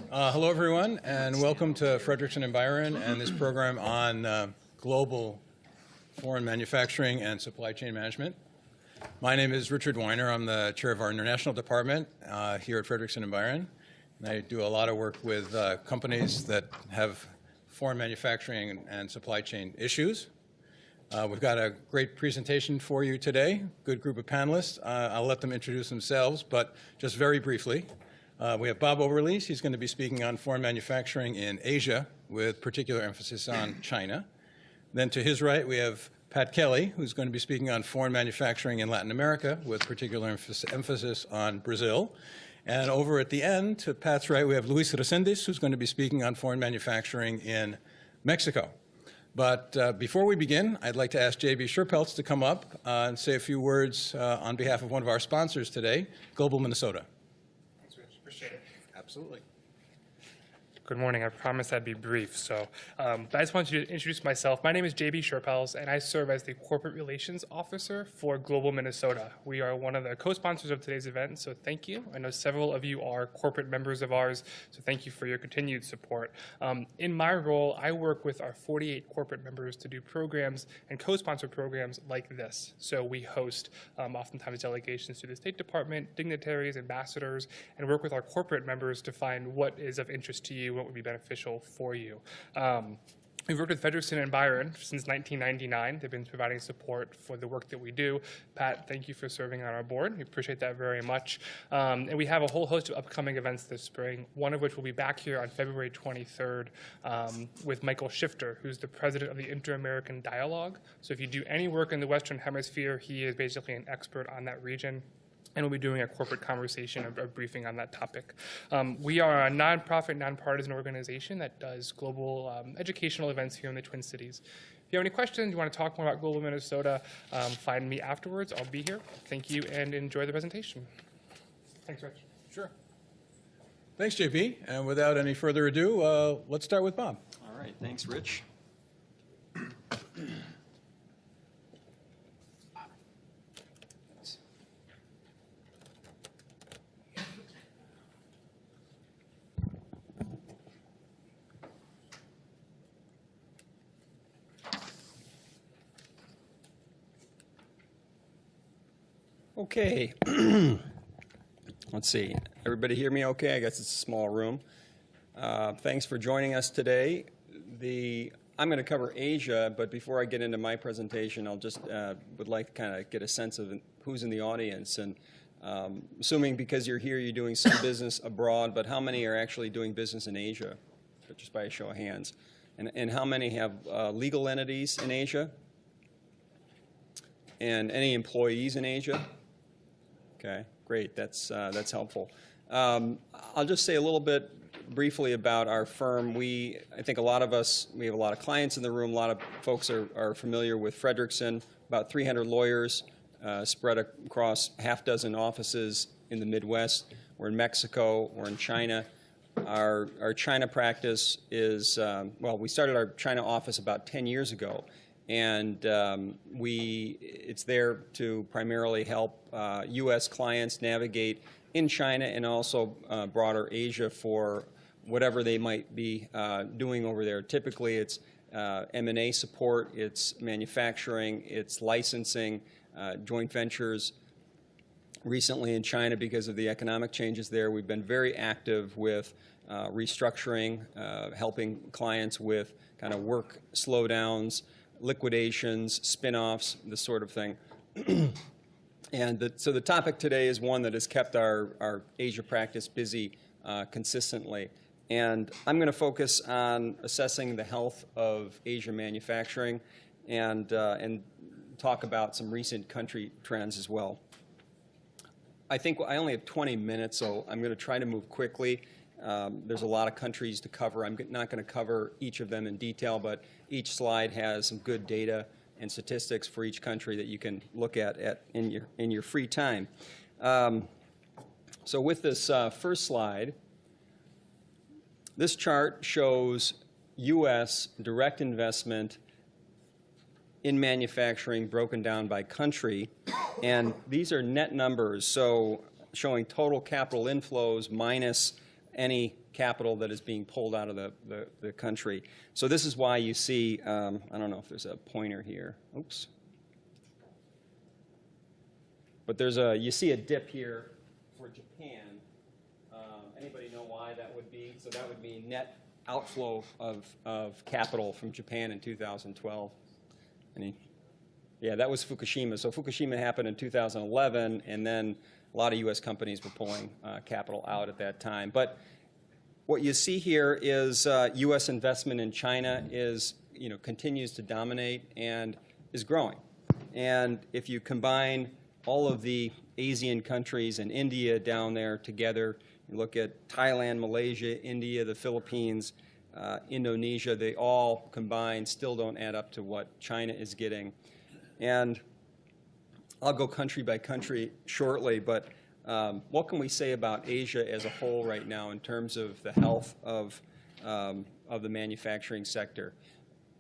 Hello, everyone, and welcome to Frederickson and Byron and this program on global foreign manufacturing and supply chain management. My name is Richard Weiner. I'm the chair of our international department here at Frederickson and Byron. And I do a lot of work with companies that have foreign manufacturing and supply chain issues. We've got a great presentation for you today, good group of panelists. I'll let them introduce themselves, but just very briefly. We have Bob Oberlies. He's going to be speaking on foreign manufacturing in Asia with particular emphasis on China. Then to his right, we have Pat Kelly, who's going to be speaking on foreign manufacturing in Latin America with particular emphasis on Brazil. And over at the end, to Pat's right, we have Luis Reséndiz, who's going to be speaking on foreign manufacturing in Mexico. But before we begin, I'd like to ask J.B. Scherpeltz to come up and say a few words on behalf of one of our sponsors today, Global Minnesota. Thanks, Rich. Appreciate it. Absolutely. Good morning. I promised I'd be brief. So I just wanted to introduce myself. My name is J.B. Scherpeltz, and I serve as the Corporate Relations Officer for Global Minnesota. We are one of the co-sponsors of today's event, so thank you. I know several of you are corporate members of ours, so thank you for your continued support. In my role, I work with our 48 corporate members to do programs and co-sponsor programs like this. So we host oftentimes delegations to the State Department, dignitaries, ambassadors, and work with our corporate members to find what is of interest to you, what would be beneficial for you. We've worked with Frederickson and Byron since 1999. They've been providing support for the work that we do. Pat, thank you for serving on our board. We appreciate that very much. And we have a whole host of upcoming events this spring, one of which will be back here on February 23rd with Michael Shifter, who's the president of the Inter-American Dialogue. So if you do any work in the Western Hemisphere, he is basically an expert on that region. And we'll be doing a corporate conversation, a briefing on that topic. We are a nonprofit, nonpartisan organization that does global educational events here in the Twin Cities. If you have any questions, you want to talk more about Global Minnesota, find me afterwards. I'll be here. Thank you, and enjoy the presentation. Thanks, Rich. Sure. Thanks, JP. And without any further ado, let's start with Bob. All right. Thanks, Rich. Okay, let's see. Everybody hear me okay? I guess it's a small room. Thanks for joining us today. I'm going to cover Asia, but before I get into my presentation, I'll just would like to kind of get a sense of who's in the audience. And assuming because you're here, you're doing some business abroad, but how many are actually doing business in Asia? Just by a show of hands. And how many have legal entities in Asia? And any employees in Asia? Okay, great. That's helpful. I'll just say a little bit briefly about our firm. I think a lot of us, we have a lot of clients in the room. A lot of folks are familiar with Frederickson. About 300 lawyers spread across half dozen offices in the Midwest. We're in Mexico. We're in China. Our China practice is, well, we started our China office about 10 years ago. And it's there to primarily help U.S. clients navigate in China and also broader Asia for whatever they might be doing over there. Typically, it's M&A support, it's manufacturing, it's licensing, joint ventures. Recently in China, because of the economic changes there, we've been very active with restructuring, helping clients with kind of work slowdowns, liquidations, spin-offs, this sort of thing. And so the topic today is one that has kept our Asia practice busy consistently. And I'm going to focus on assessing the health of Asia manufacturing and talk about some recent country trends as well. I think I only have 20 minutes, so I'm going to try to move quickly. There's a lot of countries to cover. I'm not going to cover each of them in detail, but each slide has some good data and statistics for each country that you can look at in your free time. So with this first slide, this chart shows U.S. direct investment in manufacturing broken down by country, and these are net numbers, so showing total capital inflows minus any capital that is being pulled out of the country. So this is why you see, I don't know if there's a pointer here. Oops. But you see a dip here for Japan. Anybody know why that would be? So that would be net outflow of capital from Japan in 2012. Yeah, that was Fukushima. So Fukushima happened in 2011, and then a lot of U.S. companies were pulling capital out at that time. But what you see here is U.S. investment in China continues to dominate and is growing. And if you combine all of the ASEAN countries and India down there together, you look at Thailand, Malaysia, India, the Philippines, Indonesia, they all combined still don't add up to what China is getting. And I'll go country by country shortly, but what can we say about Asia as a whole right now in terms of the health of the manufacturing sector?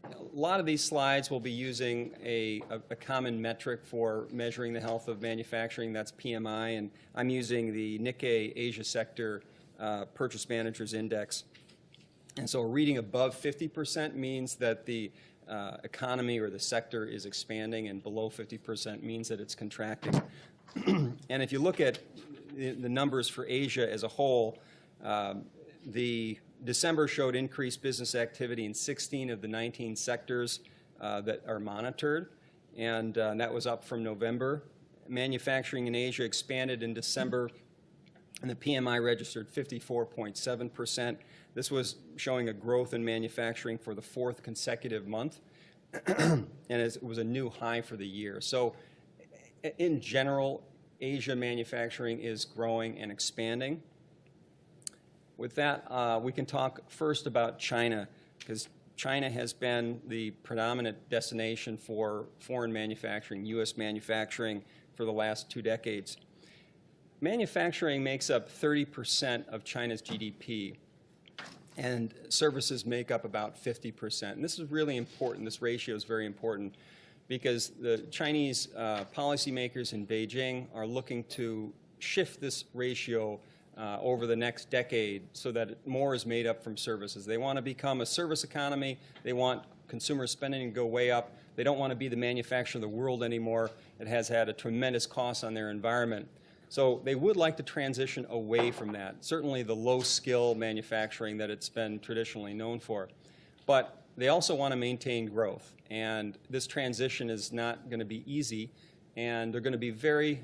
A lot of these slides will be using a common metric for measuring the health of manufacturing. That's PMI, and I'm using the Nikkei Asia Sector Purchase Managers Index. And so a reading above 50% means that the economy or the sector is expanding, and below 50% means that it's contracting. And if you look at the numbers for Asia as a whole, the December showed increased business activity in 16 of the 19 sectors that are monitored, and that was up from November. Manufacturing in Asia expanded in December, and the PMI registered 54.7%. This was showing a growth in manufacturing for the 4th consecutive month, and it was a new high for the year. So in general, Asia manufacturing is growing and expanding. With that, we can talk first about China, because China has been the predominant destination for foreign manufacturing, U.S. manufacturing, for the last 2 decades. Manufacturing makes up 30% of China's GDP, and services make up about 50%. And this is really important. This ratio is very important because the Chinese policymakers in Beijing are looking to shift this ratio over the next decade so that more is made up from services. They want to become a service economy. They want consumer spending to go way up. They don't want to be the manufacturer of the world anymore. It has had a tremendous cost on their environment. So they would like to transition away from that, certainly the low-skill manufacturing that it's been traditionally known for. But they also want to maintain growth, and this transition is not going to be easy, and they're going to be very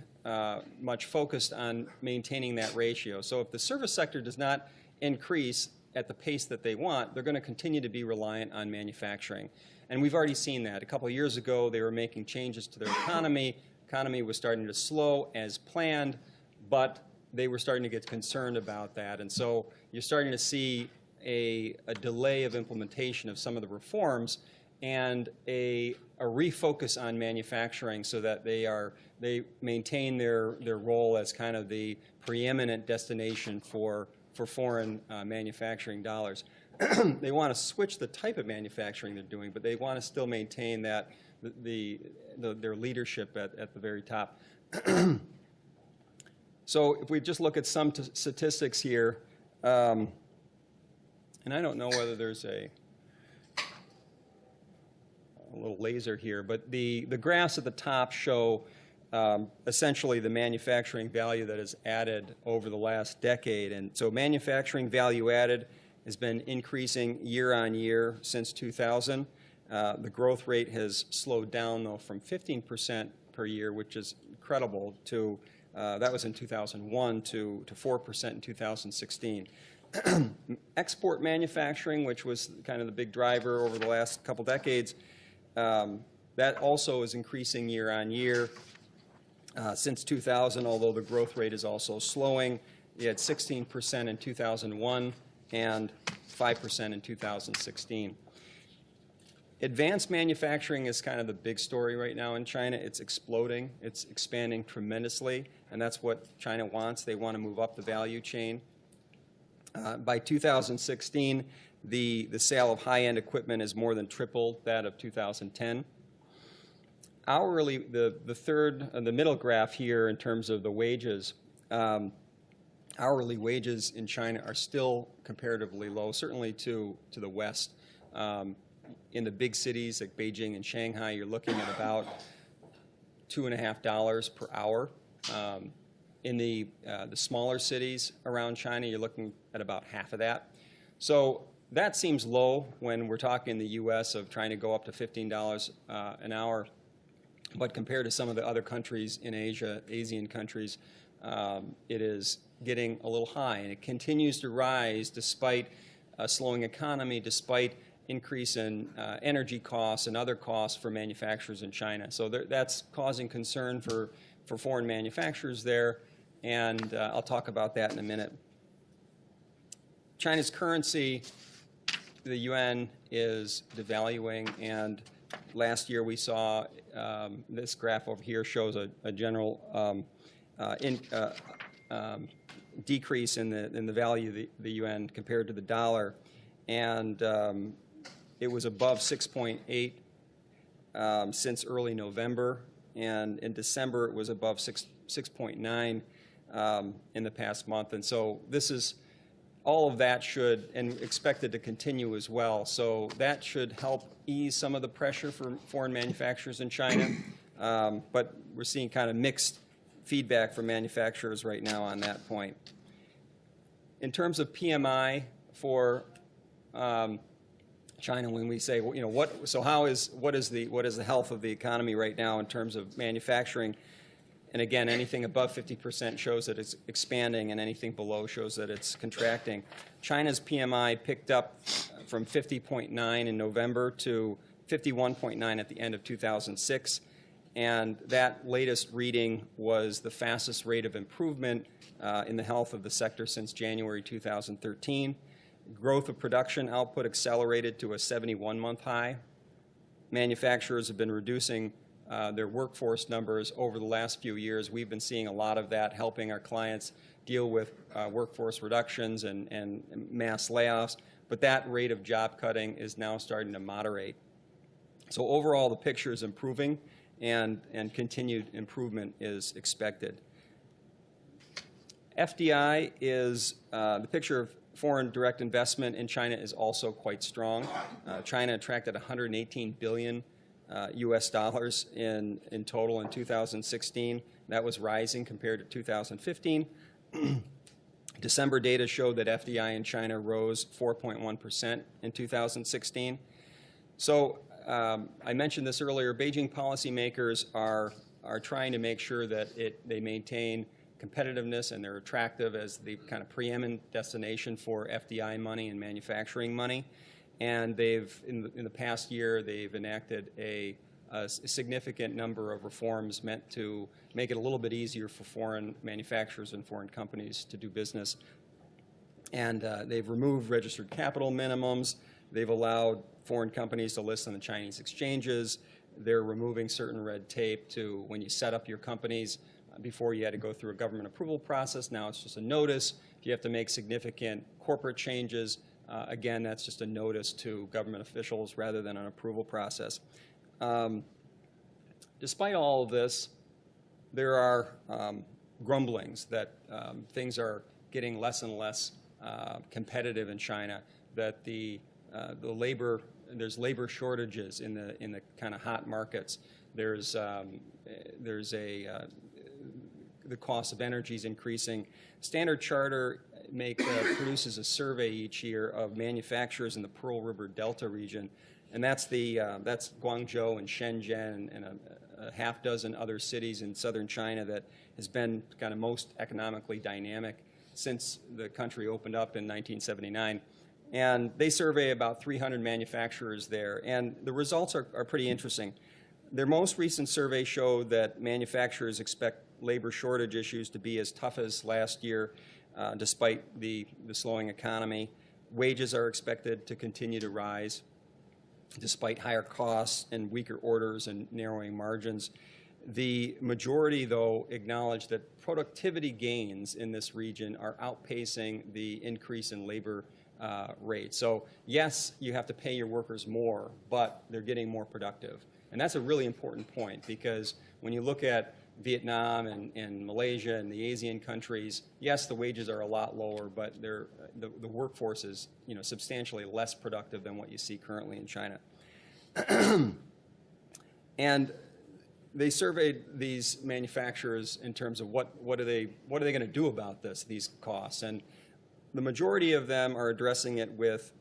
much focused on maintaining that ratio. So if the service sector does not increase at the pace that they want, they're going to continue to be reliant on manufacturing. And we've already seen that. A couple of years ago, they were making changes to their economy. Economy was starting to slow as planned, but they were starting to get concerned about that. And so you're starting to see a delay of implementation of some of the reforms and a refocus on manufacturing so that they maintain their role as kind of the preeminent destination for foreign manufacturing dollars. They want to switch the type of manufacturing they're doing, but they want to still maintain that their leadership at the very top. So if we just look at some statistics here, and I don't know whether there's a little laser here, but the graphs at the top show essentially the manufacturing value that is added over the last decade. And so manufacturing value added has been increasing year on year since 2000. The growth rate has slowed down, though, from 15% per year, which is incredible, to that was in 2001, to 4% in 2016. Export manufacturing, which was kind of the big driver over the last couple decades, that also is increasing year on year since 2000, although the growth rate is also slowing. You had 16% in 2001 and 5% in 2016. Advanced manufacturing is kind of the big story right now in China. It's exploding. It's expanding tremendously, and that's what China wants. They want to move up the value chain. By 2016, the sale of high-end equipment has more than tripled that of 2010. Hourly, the middle graph here in terms of the wages, hourly wages in China are still comparatively low, certainly to the West. In the big cities like Beijing and Shanghai, you're looking at about $2.50 per hour. In the smaller cities around China, you're looking at about half of that. So that seems low when we're talking in the U.S. of trying to go up to $15 an hour. But compared to some of the other countries in Asia, ASEAN countries, it is getting a little high. And it continues to rise despite a slowing economy, despite increase in energy costs and other costs for manufacturers in China. So that's causing concern for foreign manufacturers there. And I'll talk about that in a minute. China's currency, the yuan, is devaluing, and last year we saw this graph over here shows a general decrease in the value of the yuan compared to the dollar, and it was above 6.8 since early November, and in December it was above 6.9 in the past month, and so this is all of that should, and expected to continue as well. So that should help ease some of the pressure for foreign manufacturers in China. But we're seeing kind of mixed feedback from manufacturers right now on that point. In terms of PMI for China, when we say, you know, what is the health of the economy right now in terms of manufacturing? And again, anything above 50% shows that it's expanding, and anything below shows that it's contracting. China's PMI picked up from 50.9 in November to 51.9 at the end of 2006. And that latest reading was the fastest rate of improvement in the health of the sector since January 2013. Growth of production output accelerated to a 71-month high. Manufacturers have been reducing their workforce numbers over the last few years. We've been seeing a lot of that, helping our clients deal with workforce reductions and mass layoffs. But that rate of job cutting is now starting to moderate. So overall, the picture is improving, and continued improvement is expected. FDI is the picture of foreign direct investment in China is also quite strong. China attracted 118 billion US dollars in total in 2016. That was rising compared to 2015. December data showed that FDI in China rose 4.1% in 2016. So I mentioned this earlier, Beijing policymakers are trying to make sure that they maintain competitiveness and they're attractive as the kind of preeminent destination for FDI money and manufacturing money. And they've, in the past year, they've enacted a significant number of reforms meant to make it a little bit easier for foreign manufacturers and foreign companies to do business. And they've removed registered capital minimums. They've allowed foreign companies to list on the Chinese exchanges. They're removing certain red tape to when you set up your companies. Before you had to go through a government approval process. Now it's just a notice. If you have to make significant corporate changes, again, that's just a notice to government officials rather than an approval process. Despite all of this, there are grumblings that things are getting less and less competitive in China, that there's labor shortages in the kind of hot markets. The cost of energy is increasing. Standard Charter produces a survey each year of manufacturers in the Pearl River Delta region, and that's Guangzhou and Shenzhen and a half dozen other cities in southern China that has been kind of most economically dynamic since the country opened up in 1979. And they survey about 300 manufacturers there, and the results are pretty interesting. Their most recent survey showed that manufacturers expect labor shortage issues to be as tough as last year, despite the slowing economy. Wages are expected to continue to rise, despite higher costs and weaker orders and narrowing margins. The majority, though, acknowledge that productivity gains in this region are outpacing the increase in labor rate. So, yes, you have to pay your workers more, but they're getting more productive. And that's a really important point, because when you look at Vietnam and Malaysia and the ASEAN countries, yes, the wages are a lot lower, but the workforce is substantially less productive than what you see currently in China. And they surveyed these manufacturers in terms of what are they going to do about these costs, and the majority of them are addressing it with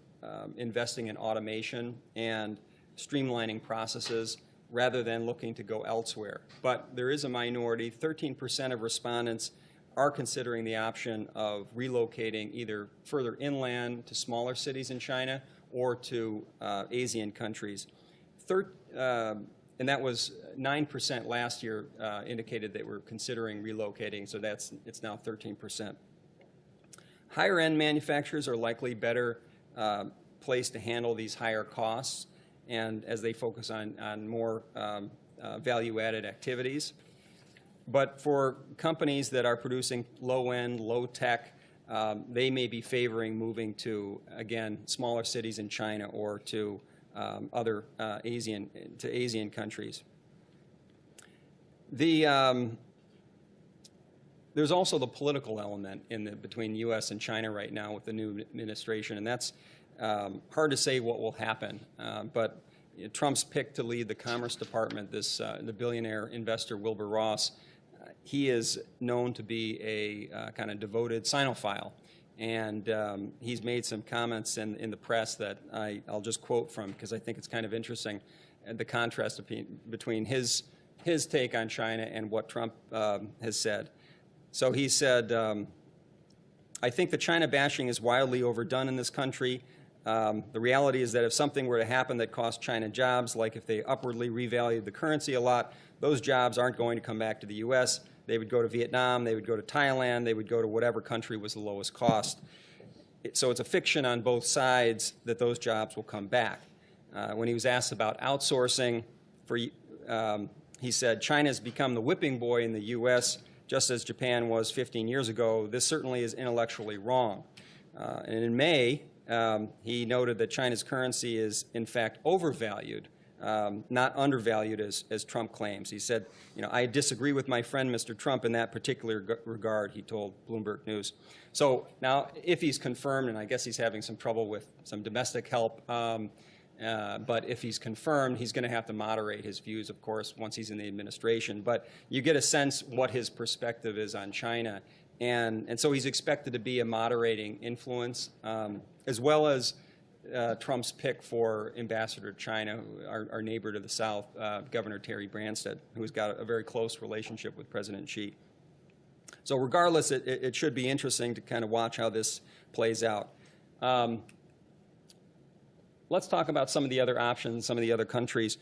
investing in automation and streamlining processes rather than looking to go elsewhere. But there is a minority, 13% of respondents are considering the option of relocating either further inland to smaller cities in China or to ASEAN countries. And that was 9% last year indicated they were considering relocating, so it's now 13%. Higher end manufacturers are likely better placed to handle these higher costs, and as they focus on more value-added activities. But for companies that are producing low-end, low-tech, they may be favoring moving to, again, smaller cities in China or to other ASEAN countries. There's also the political element between U.S. and China right now with the new administration, and that's hard to say what will happen. But Trump's pick to lead the Commerce Department, the billionaire investor Wilbur Ross, he is known to be a kind of devoted Sinophile. And he's made some comments in the press that I'll just quote from because I think it's kind of interesting, the contrast between his take on China and what Trump has said. So he said, I think the China bashing is wildly overdone in this country. The reality is that if something were to happen that cost China jobs, like if they upwardly revalued the currency a lot, those jobs aren't going to come back to the U.S. They would go to Vietnam, they would go to Thailand, they would go to whatever country was the lowest cost. So it's a fiction on both sides that those jobs will come back. When he was asked about outsourcing, he said, China has become the whipping boy in the U.S., just as Japan was 15 years ago. This certainly is intellectually wrong. And in May, he noted that China's currency is, in fact, overvalued, not undervalued as Trump claims. He said, I disagree with my friend Mr. Trump in that particular regard, he told Bloomberg News. So now, if he's confirmed, and I guess he's having some trouble with some domestic help, but if he's confirmed, he's going to have to moderate his views, of course, once he's in the administration. But you get a sense what his perspective is on China. And so he's expected to be a moderating influence, as well as Trump's pick for ambassador to China, our neighbor to the south, Governor Terry Branstad, who's got a very close relationship with President Xi. So regardless, it should be interesting to kind of watch how this plays out. Let's talk about some of the other options, some of the other countries.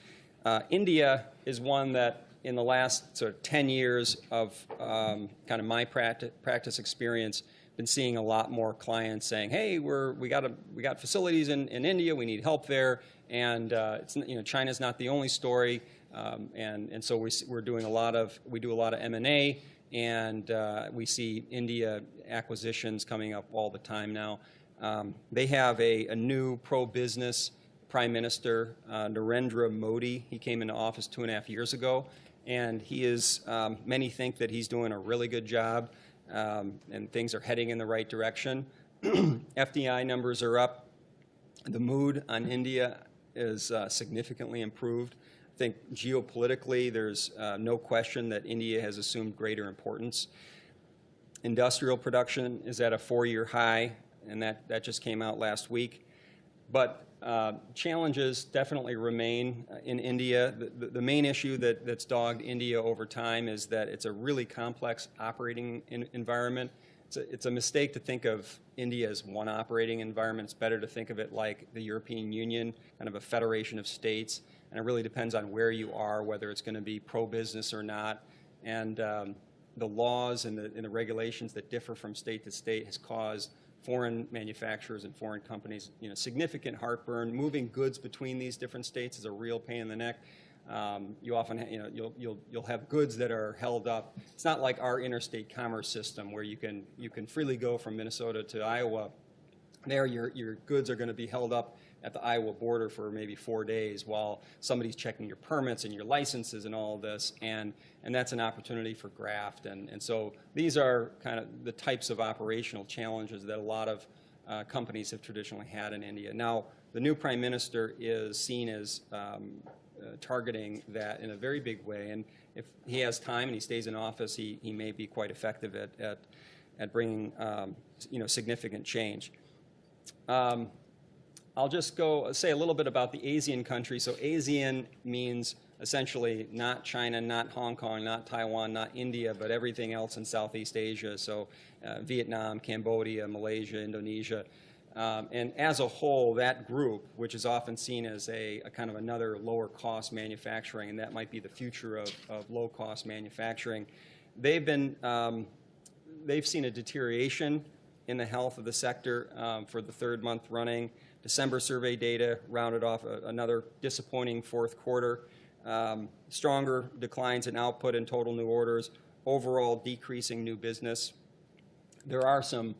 India is one that in the last sort of 10 years of kind of my practice experience, been seeing a lot more clients saying, "Hey, we got facilities in India. We need help there." And China's not the only story, and so we do a lot of M&A, and we see India acquisitions coming up all the time now. They have a new pro-business Prime Minister, Narendra Modi. He came into office 2.5 years ago, and he is, many think that he's doing a really good job, and things are heading in the right direction. FDI numbers are up. The mood on India is significantly improved. I think geopolitically, there's no question that India has assumed greater importance. Industrial production is at a 4-year high, and that just came out last week. But challenges definitely remain in India. The main issue that's dogged India over time is that it's a really complex operating environment. It's a mistake to think of India as one operating environment. It's better to think of it like the European Union, kind of a federation of states. And it really depends on where you are, whether it's going to be pro-business or not. And the laws and the regulations that differ from state to state has caused foreign manufacturers and foreign companies, significant heartburn. Moving goods between these different states is a real pain in the neck. You often, you'll have goods that are held up. It's not like our interstate commerce system where you can freely go from Minnesota to Iowa There, your goods are going to be held up at the Iowa border for maybe 4 days while somebody's checking your permits and your licenses and all of this, and that's an opportunity for graft. And so these are kind of the types of operational challenges that a lot of companies have traditionally had in India. Now, the new Prime Minister is seen as targeting that in a very big way, and if he has time and he stays in office, he may be quite effective at bringing significant change. I'll just say a little bit about the ASEAN countries. So ASEAN means essentially not China, not Hong Kong, not Taiwan, not India, but everything else in Southeast Asia. So Vietnam, Cambodia, Malaysia, Indonesia. And as a whole, that group, which is often seen as a kind of another lower cost manufacturing, and that might be the future of low cost manufacturing, they've seen a deterioration in the health of the sector for the 3rd month running. December survey data rounded off another disappointing 4th quarter. Stronger declines in output and total new orders, overall decreasing new business. There are some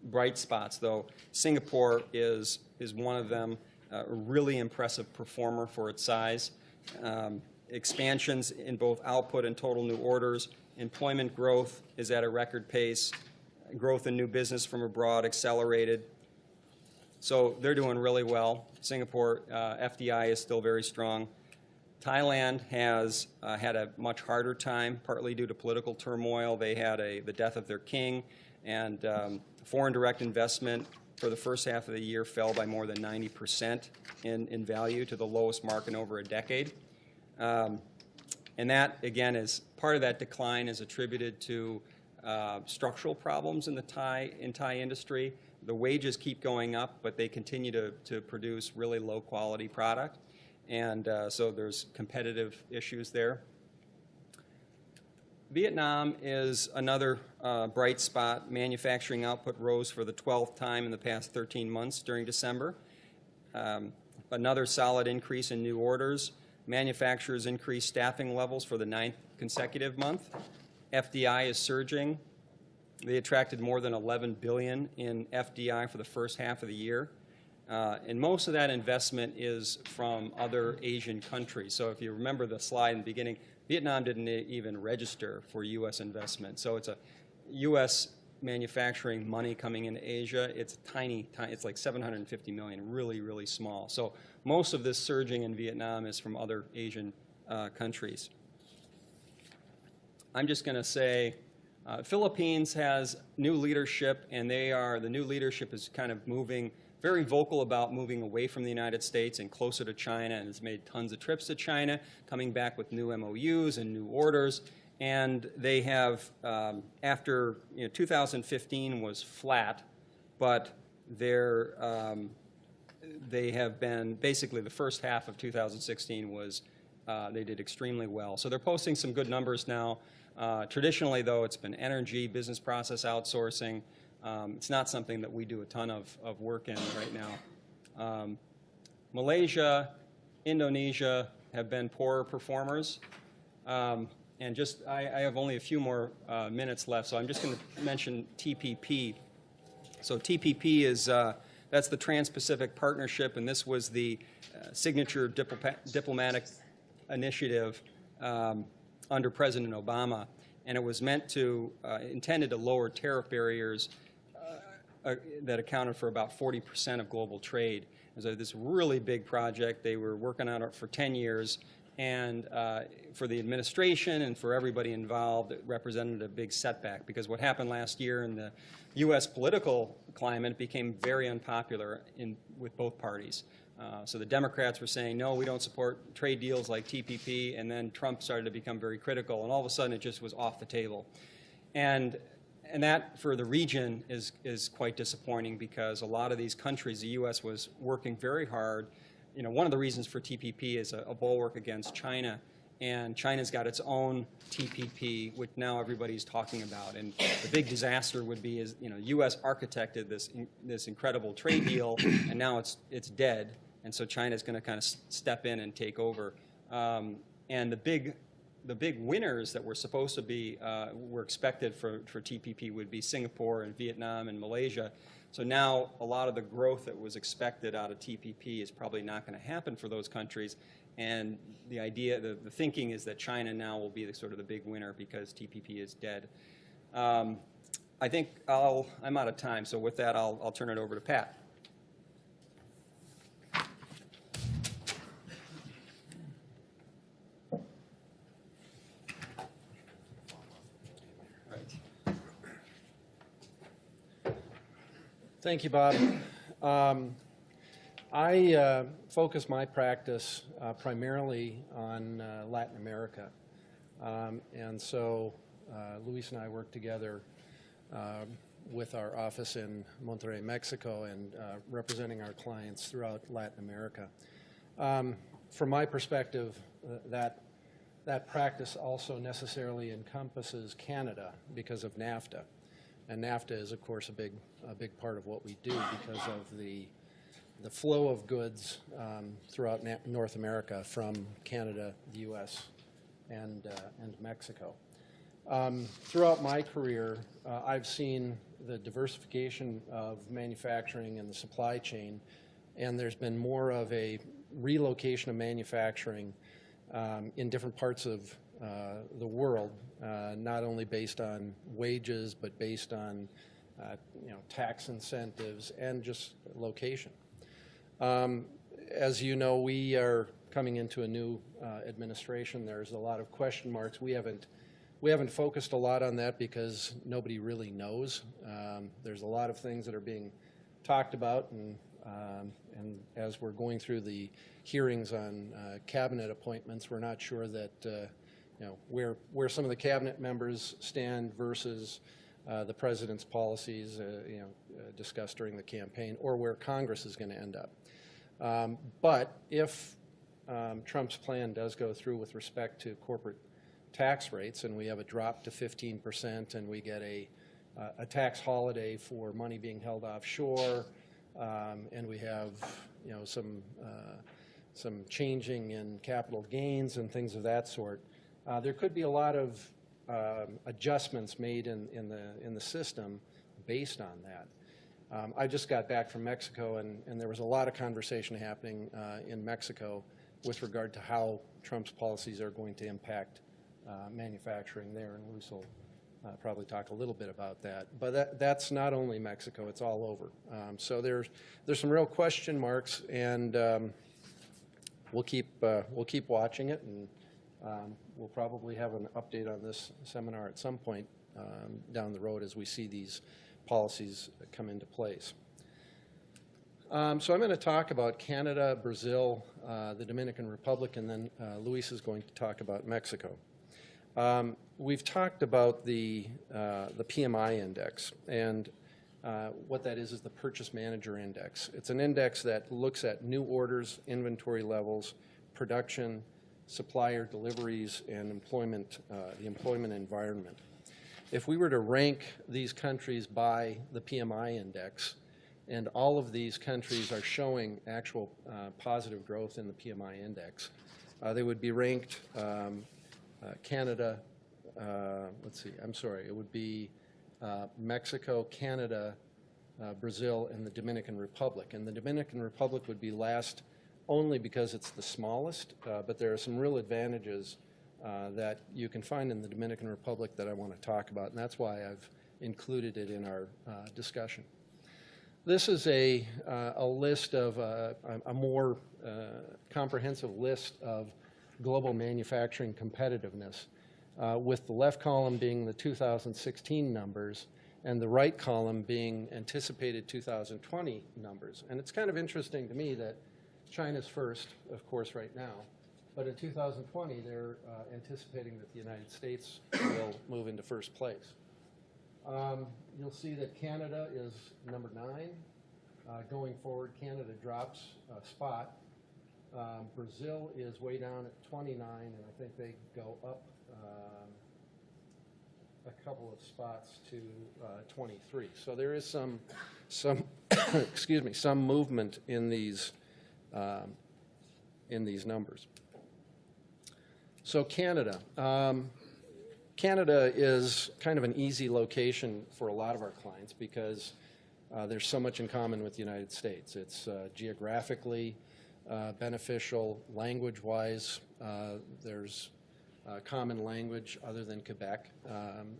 bright spots, though. Singapore is one of them, a really impressive performer for its size. Expansions in both output and total new orders. Employment growth is at a record pace. Growth in new business from abroad accelerated. So they're doing really well. Singapore FDI is still very strong. Thailand has had a much harder time, partly due to political turmoil. They had the death of their king, and foreign direct investment for the first half of the year fell by more than 90% in value to the lowest mark in over a decade. And that, again, is part of that decline is attributed to structural problems in the Thai industry. The wages keep going up, but they continue to produce really low quality product. And so there's competitive issues there. Vietnam is another bright spot. Manufacturing output rose for the 12th time in the past 13 months during December. Another solid increase in new orders. Manufacturers increased staffing levels for the 9th consecutive month. FDI is surging. They attracted more than $11 billion in FDI for the first half of the year. And most of that investment is from other Asian countries. So if you remember the slide in the beginning, Vietnam didn't even register for U.S. investment. So it's a U.S. manufacturing money coming into Asia. It's tiny, it's like $750 million, really, really small. So most of this surging in Vietnam is from other Asian countries. I'm just going to say Philippines has new leadership, and the new leadership is kind of very vocal about moving away from the United States and closer to China, and has made tons of trips to China, coming back with new MOUs and new orders. And they have, after 2015 was flat, but they have been, basically the first half of 2016 was, they did extremely well. So they're posting some good numbers now. Traditionally, though, it's been energy, business process outsourcing. It's not something that we do a ton of work in right now. Malaysia, Indonesia have been poorer performers. And just, I have only a few more minutes left, so I'm just going to mention TPP. So TPP is, that's the Trans-Pacific Partnership, and this was the signature diplomatic initiative under President Obama, and it was intended to lower tariff barriers that accounted for about 40% of global trade. It was this really big project. They were working on it for 10 years, and for the administration and for everybody involved, it represented a big setback, because what happened last year in the U.S. political climate became very unpopular with both parties. So the Democrats were saying, no, we don't support trade deals like TPP, and then Trump started to become very critical, and all of a sudden it just was off the table. And that, for the region, is quite disappointing, because a lot of these countries, the U.S. was working very hard. One of the reasons for TPP is a bulwark against China, and China's got its own TPP, which now everybody's talking about. And the big disaster would be U.S. architected this incredible trade deal, and now it's dead. And so China's going to kind of step in and take over. And the big winners that were supposed to be, were expected for TPP would be Singapore and Vietnam and Malaysia. So now a lot of the growth that was expected out of TPP is probably not going to happen for those countries. And the idea, the thinking is that China now will be the sort of the big winner because TPP is dead. I think I'm out of time, so with that, I'll turn it over to Pat. Thank you, Bob. I focus my practice primarily on Latin America. And so Luis and I work together with our office in Monterrey, Mexico, and representing our clients throughout Latin America. From my perspective, that practice also necessarily encompasses Canada because of NAFTA. And NAFTA is, of course, a big part of what we do because of the flow of goods throughout North America from Canada, the U.S., and Mexico. Throughout my career, I've seen the diversification of manufacturing and the supply chain, and there's been more of a relocation of manufacturing in different parts of the world, not only based on wages, but based on tax incentives and just location. As you know, we are coming into a new administration. There's a lot of question marks. We haven't focused a lot on that because nobody really knows. There's a lot of things that are being talked about, and as we're going through the hearings on cabinet appointments, we're not sure that where some of the cabinet members stand versus the president's policies, discussed during the campaign, or where Congress is going to end up. But if Trump's plan does go through with respect to corporate tax rates, and we have a drop to 15%, and we get a tax holiday for money being held offshore, and we have some changing in capital gains and things of that sort, there could be a lot of adjustments made in the system based on that. I just got back from Mexico, and there was a lot of conversation happening in Mexico with regard to how Trump's policies are going to impact manufacturing there, and Luis will probably talk a little bit about that. But that's not only Mexico; it's all over. So there's some real question marks, and we'll keep watching it, and we'll probably have an update on this seminar at some point down the road as we see these policies come into place. So I'm going to talk about Canada, Brazil, the Dominican Republic, and then Luis is going to talk about Mexico. We've talked about the PMI Index, and what that is the Purchase Manager Index. It's an index that looks at new orders, inventory levels, production, supplier deliveries, and the employment environment. If we were to rank these countries by the PMI Index, and all of these countries are showing actual positive growth in the PMI Index, they would be ranked Canada, it would be Mexico, Canada, Brazil, and the Dominican Republic. And the Dominican Republic would be last only because it's the smallest, but there are some real advantages that you can find in the Dominican Republic that I want to talk about, and that's why I've included it in our discussion. This is a list of a more comprehensive list of global manufacturing competitiveness, with the left column being the 2016 numbers and the right column being anticipated 2020 numbers. And it's kind of interesting to me that China's first, of course, right now, but in 2020 they're anticipating that the United States will move into first place. You'll see that Canada is number 9. Going forward, Canada drops a spot. Brazil is way down at 29, and I think they go up a couple of spots to 23. So there is some excuse me, some movement in these numbers. So Canada. Canada is kind of an easy location for a lot of our clients because there's so much in common with the United States. It's geographically beneficial, language-wise. There's common language other than Quebec,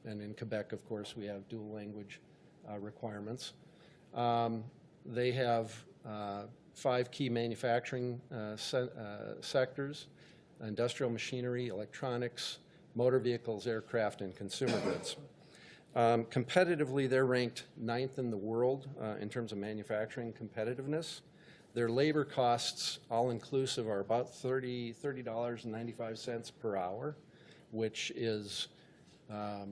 and in Quebec, of course, we have dual language requirements. They have 5 key manufacturing sectors: industrial machinery, electronics, motor vehicles, aircraft, and consumer goods. Competitively, they're ranked 9th in the world in terms of manufacturing competitiveness. Their labor costs, all inclusive, are about $30.95 per hour, which is a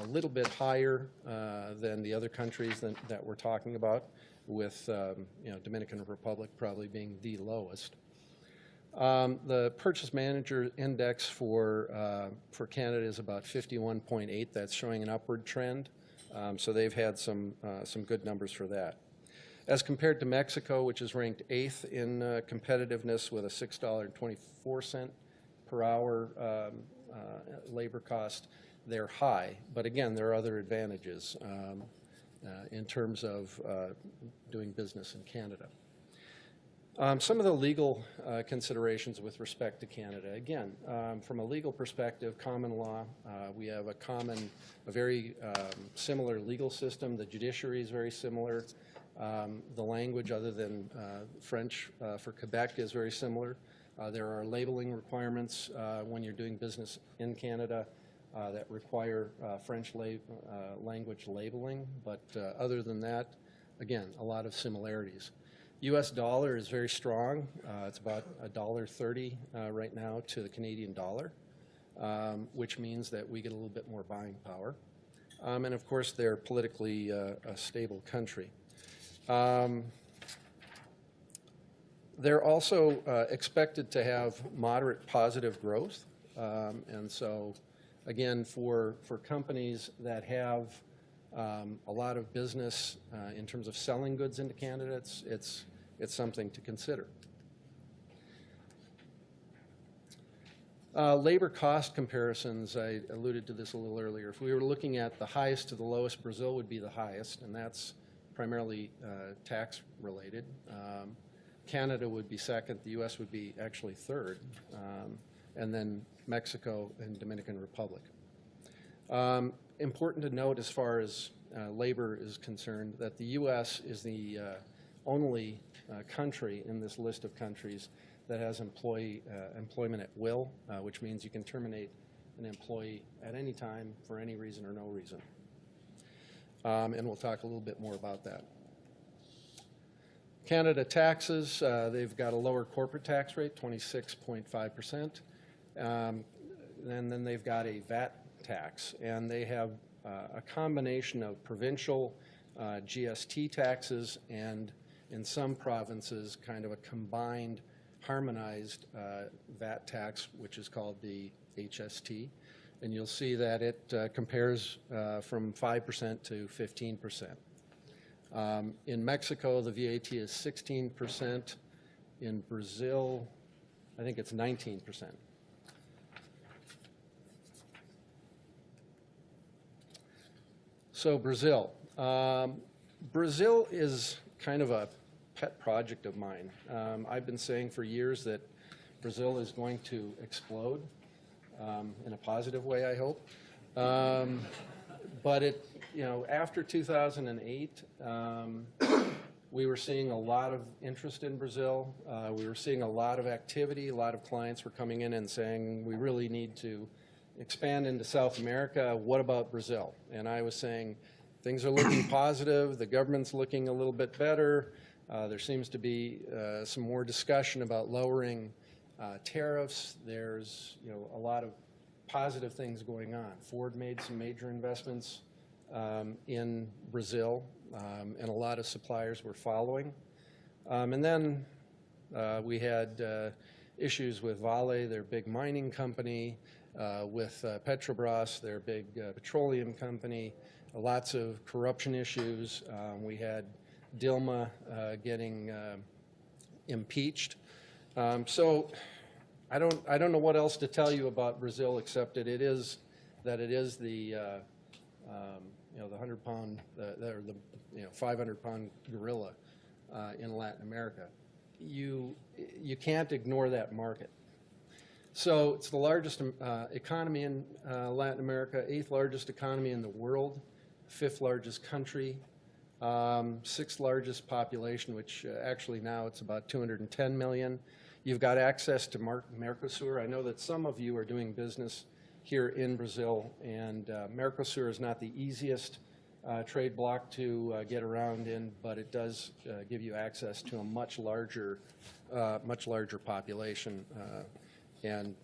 little bit higher than the other countries that we're talking about, with Dominican Republic probably being the lowest. The Purchase Manager Index for Canada is about 51.8. That's showing an upward trend. So they've had some good numbers for that. As compared to Mexico, which is ranked 8th in competitiveness with a $6.24 per hour labor cost, they're high. But again, there are other advantages in terms of doing business in Canada. Some of the legal considerations with respect to Canada. Again, from a legal perspective, common law, we have a very similar legal system. The judiciary is very similar. The language, other than French for Quebec, is very similar. There are labeling requirements when you're doing business in Canada that require French language labeling, but other than that, again, a lot of similarities. U.S. dollar is very strong. It's about $1.30 right now to the Canadian dollar, which means that we get a little bit more buying power. And of course, they're politically a stable country. They're also expected to have moderate positive growth. And so, again, for companies that have a lot of business in terms of selling goods into Canada, it's something to consider. Labor cost comparisons, I alluded to this a little earlier. If we were looking at the highest to the lowest, Brazil would be the highest, and that's primarily tax related. Canada would be second, the U.S. would be actually third, and then Mexico and Dominican Republic. Important to note as far as labor is concerned that the U.S. is the only country in this list of countries that has employment at will, which means you can terminate an employee at any time for any reason or no reason. And we'll talk a little bit more about that. Canada taxes, they've got a lower corporate tax rate, 26.5%. And then they've got a VAT tax, and they have a combination of provincial GST taxes and, in some provinces, kind of a combined harmonized VAT tax, which is called the HST. And you'll see that it compares from 5% to 15%. In Mexico, the VAT is 16%. In Brazil, I think it's 19%. So Brazil. Brazil is kind of a pet project of mine. I've been saying for years that Brazil is going to explode in a positive way, I hope. But it, after 2008, we were seeing a lot of interest in Brazil. We were seeing a lot of activity. A lot of clients were coming in and saying, we really need to expand into South America. What about Brazil? And I was saying, things are looking positive. The government's looking a little bit better. There seems to be some more discussion about lowering tariffs. There's a lot of positive things going on. Ford made some major investments in Brazil, and a lot of suppliers were following. And then we had issues with Vale, their big mining company, with Petrobras, their big petroleum company, lots of corruption issues. We had Dilma getting impeached. So I don't know what else to tell you about Brazil except that it is the the 100-pound, or the 500-pound gorilla in Latin America. You can't ignore that market. So it's the largest economy in Latin America, 8th largest economy in the world, 5th largest country, 6th largest population, which actually now it's about 210 million. You've got access to Mercosur. I know that some of you are doing business here in Brazil, and Mercosur is not the easiest trade bloc to get around in, but it does give you access to a much larger population, and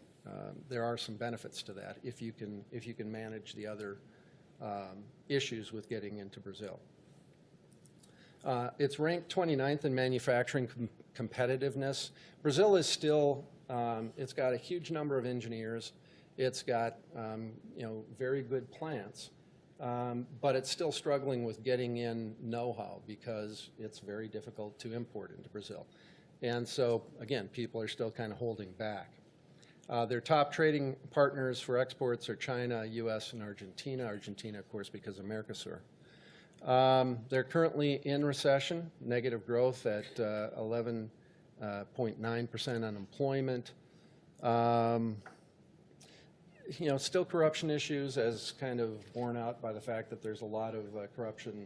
there are some benefits to that if you can manage the other issues with getting into Brazil. It's ranked 29th in manufacturing competitiveness. Brazil is still, it's got a huge number of engineers. It's got very good plants, but it's still struggling with getting in know-how because it's very difficult to import into Brazil. And so, again, people are still kind of holding back. Their top trading partners for exports are China, US, and Argentina. Argentina, of course, because of Mercosur. They're currently in recession, negative growth at 11.9% unemployment. Still corruption issues, as kind of borne out by the fact that there's a lot of corruption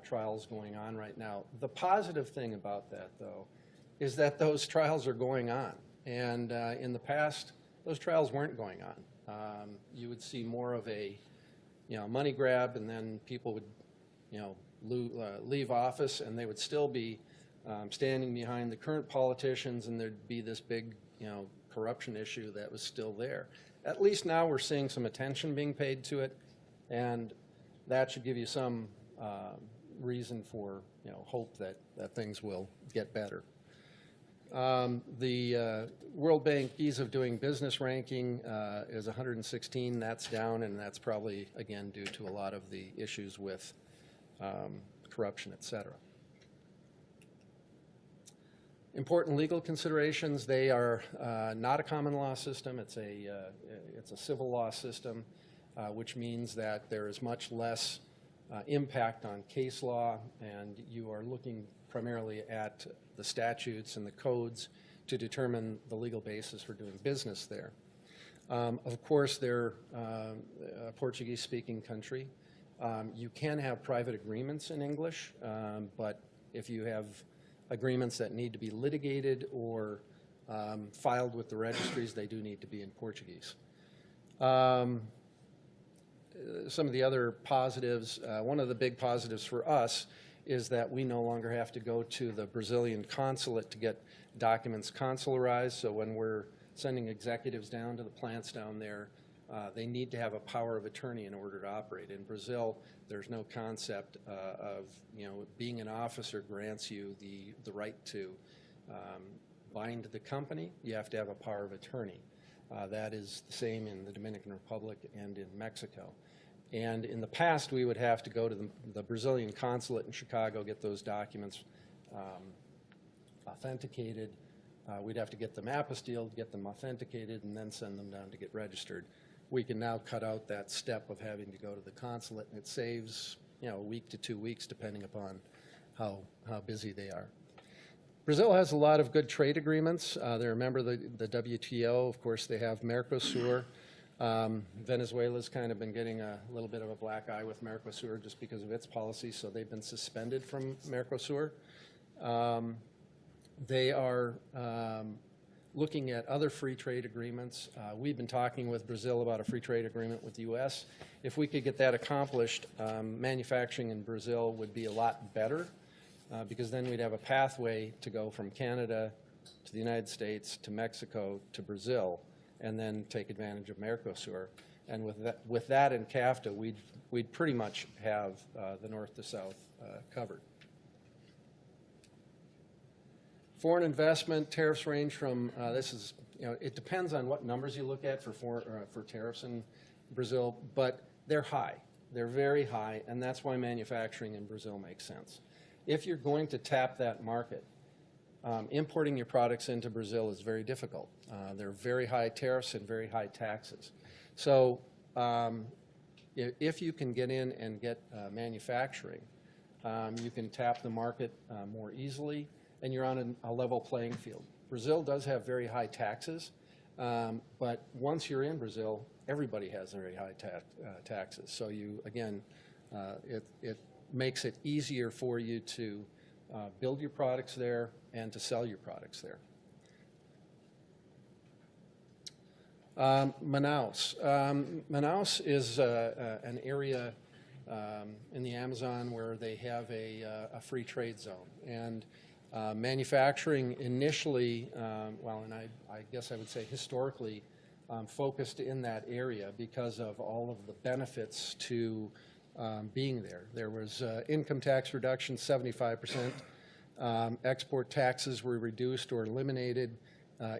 trials going on right now. The positive thing about that, though, is that those trials are going on. And in the past, those trials weren't going on. You would see more of a money grab, and then people would leave office, and they would still be standing behind the current politicians, and there'd be this big corruption issue that was still there. At least now we're seeing some attention being paid to it, and that should give you some reason for hope that things will get better. The World Bank Ease of Doing Business ranking is 116. That's down, and that's probably, again, due to a lot of the issues with corruption, et cetera. Important legal considerations: they are not a common law system. It's a civil law system, which means that there is much less impact on case law, and you are looking primarily at the statutes and the codes to determine the legal basis for doing business there. Of course, they're a Portuguese-speaking country. You can have private agreements in English, but if you have agreements that need to be litigated or filed with the registries, they do need to be in Portuguese. Some of the other positives, one of the big positives for us is that we no longer have to go to the Brazilian consulate to get documents consularized. So when we're sending executives down to the plants down there, they need to have a power of attorney in order to operate. In Brazil, there's no concept of being an officer grants you the right to bind the company. You have to have a power of attorney. That is the same in the Dominican Republic and in Mexico. And in the past, we would have to go to the Brazilian consulate in Chicago, get those documents authenticated. We'd have to get them apostilled, get them authenticated, and then send them down to get registered. We can now cut out that step of having to go to the consulate, and it saves a week to 2 weeks, depending upon how busy they are. Brazil has a lot of good trade agreements. They're a member of the WTO. Of course, they have Mercosur. Venezuela's kind of been getting a little bit of a black eye with Mercosur just because of its policies, so they've been suspended from Mercosur. They are looking at other free trade agreements. We've been talking with Brazil about a free trade agreement with the U.S. If we could get that accomplished, manufacturing in Brazil would be a lot better because then we'd have a pathway to go from Canada to the United States to Mexico to Brazil, and then take advantage of Mercosur. And with that and CAFTA, we'd pretty much have the north to south covered. Foreign investment tariffs range from it depends on what numbers you look at for tariffs in Brazil, but they're high. They're very high, and that's why manufacturing in Brazil makes sense. If you're going to tap that market, importing your products into Brazil is very difficult. There are very high tariffs and very high taxes. So If you can get in and get manufacturing, you can tap the market more easily, and you're on a level playing field. Brazil does have very high taxes, but once you're in Brazil, everybody has very high taxes. So it makes it easier for you to build your products there and to sell your products there. Manaus. Manaus is an area in the Amazon where they have a free trade zone. And manufacturing initially, and I guess I would say historically, focused in that area because of all of the benefits to being there. There was income tax reduction, 75%. Export taxes were reduced or eliminated.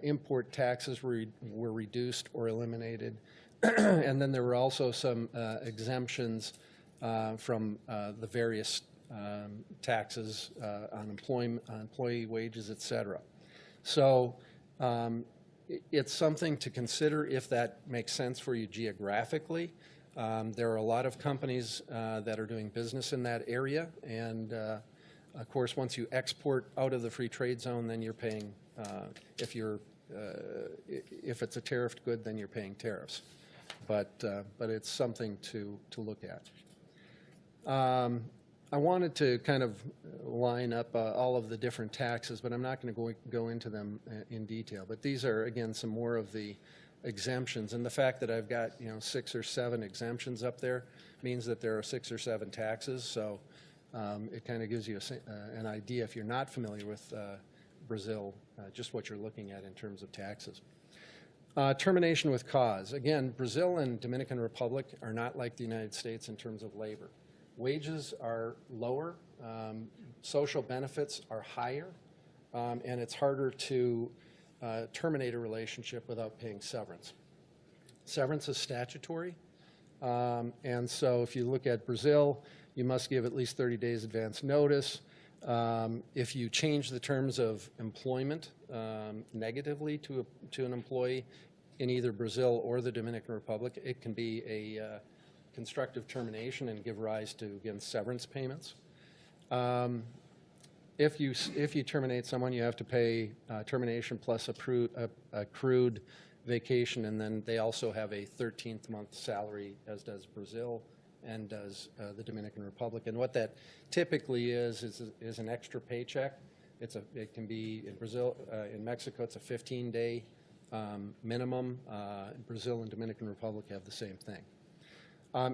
Import taxes were reduced or eliminated. And then there were also some exemptions from the various taxes on employee wages, et cetera. So it's something to consider if that makes sense for you geographically. There are a lot of companies that are doing business in that area, and of course, once you export out of the free trade zone, then you're paying, if it's a tariffed good, then you're paying tariffs. But it's something to look at. I wanted to kind of line up all of the different taxes, but I'm not going to go into them in detail. But these are, again, some more of the exemptions. And the fact that I've got 6 or 7 exemptions up there means that there are 6 or 7 taxes. So it kind of gives you an idea, if you're not familiar with Brazil, just what you're looking at in terms of taxes. Termination with cause. Again, Brazil and Dominican Republic are not like the United States in terms of labor. Wages are lower, social benefits are higher, and it's harder to terminate a relationship without paying severance. Severance is statutory, and so if you look at Brazil, you must give at least 30 days advance notice. If you change the terms of employment negatively to an employee in either Brazil or the Dominican Republic, it can be a constructive termination and give rise to, again, severance payments. If you terminate someone, you have to pay termination plus accrued vacation, and then they also have a 13th month salary, as does Brazil and does the Dominican Republic. And what that typically is an extra paycheck. It can be in Brazil, in Mexico, it's a 15-day minimum. Brazil and Dominican Republic have the same thing.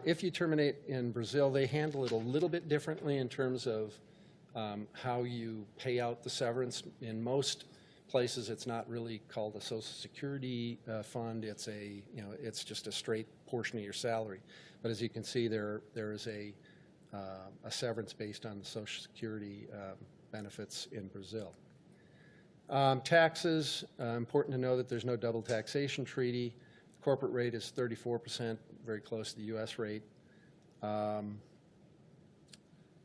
If you terminate in Brazil, they handle it a little bit differently in terms of how you pay out the severance. In most places, it's not really called a Social Security fund. It's just a straight portion of your salary. But as you can see, there is a severance based on the Social Security benefits in Brazil. Taxes, important to know that there's no double taxation treaty. The corporate rate is 34%, very close to the U.S. rate.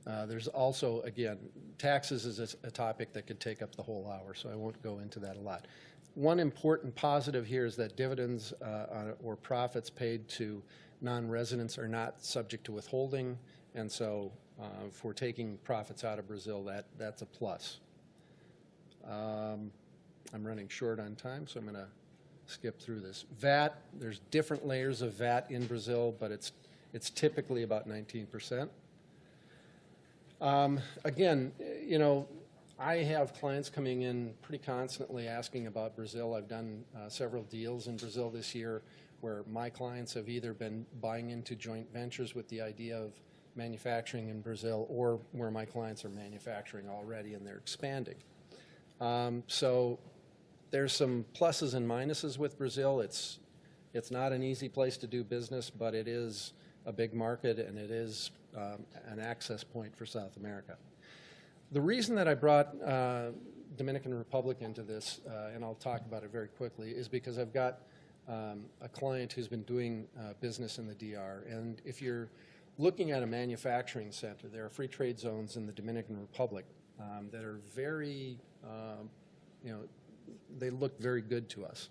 There's also, again, taxes is a topic that could take up the whole hour, so I won't go into that a lot. One important positive here is that dividends or profits paid to non-residents are not subject to withholding, and so for taking profits out of Brazil, that's a plus. I'm running short on time, so I'm going to skip through this. VAT, there's different layers of VAT in Brazil, but it's typically about 19%. Again, I have clients coming in pretty constantly asking about Brazil. I've done several deals in Brazil this year where my clients have either been buying into joint ventures with the idea of manufacturing in Brazil, or where my clients are manufacturing already and they're expanding. So there's some pluses and minuses with Brazil. It's not an easy place to do business, but it is a big market, and it is an access point for South America. The reason that I brought Dominican Republic into this, and I'll talk about it very quickly, is because I've got a client who's been doing business in the DR. And if you're looking at a manufacturing center, there are free trade zones in the Dominican Republic that are very, they look very good to us.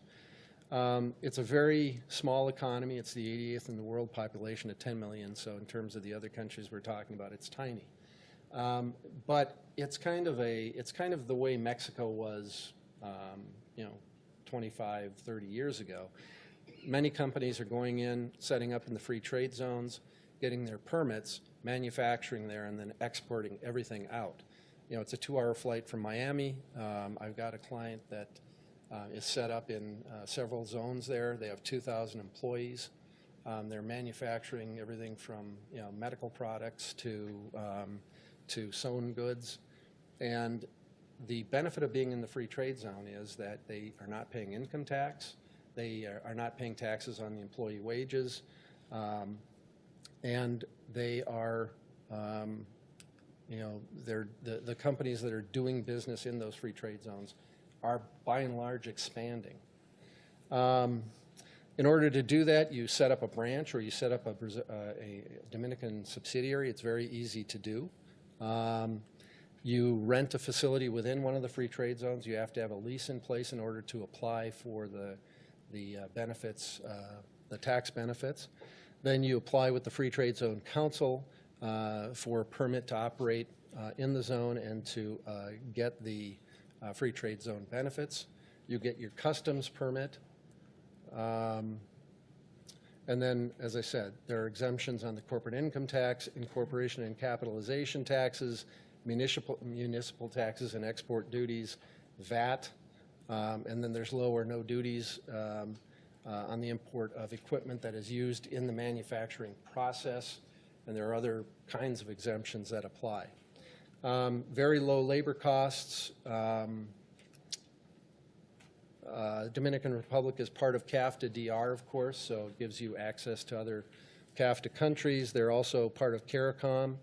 It's a very small economy. It's the 88th in the world, population of 10 million. So in terms of the other countries we're talking about, it's tiny. But it's kind of the way Mexico was, 25, 30 years ago. Many companies are going in, setting up in the free trade zones, getting their permits, manufacturing there, and then exporting everything out. It's a 2-hour flight from Miami. I've got a client that is set up in several zones there. They have 2,000 employees. They're manufacturing everything from medical products to sewn goods. And the benefit of being in the free trade zone is that they are not paying income tax. They are not paying taxes on the employee wages. And they are, the companies that are doing business in those free trade zones are by and large expanding. In order to do that, you set up a branch or you set up a Dominican subsidiary. It's very easy to do. You rent a facility within one of the free trade zones. You have to have a lease in place in order to apply for the benefits, the tax benefits. Then you apply with the Free Trade Zone Council for a permit to operate in the zone and to get the free trade zone benefits. You get your customs permit. And then, as I said, there are exemptions on the corporate income tax, incorporation and capitalization taxes, municipal taxes and export duties, VAT, and then there's low or no duties on the import of equipment that is used in the manufacturing process, and there are other kinds of exemptions that apply. Very low labor costs. Dominican Republic is part of CAFTA-DR, of course, so it gives you access to other CAFTA countries. They're also part of CARICOM,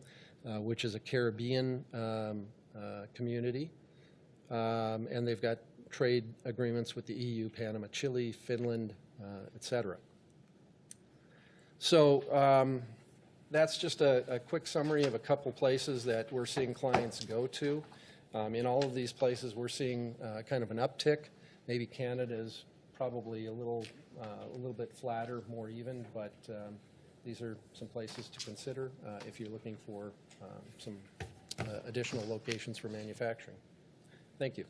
which is a Caribbean community, and they've got trade agreements with the EU, Panama, Chile, Finland, et cetera. So that's just a quick summary of a couple places that we're seeing clients go to. In all of these places, we're seeing kind of an uptick. Maybe Canada is probably a little bit flatter, more even, but these are some places to consider if you're looking for some additional locations for manufacturing. Thank you.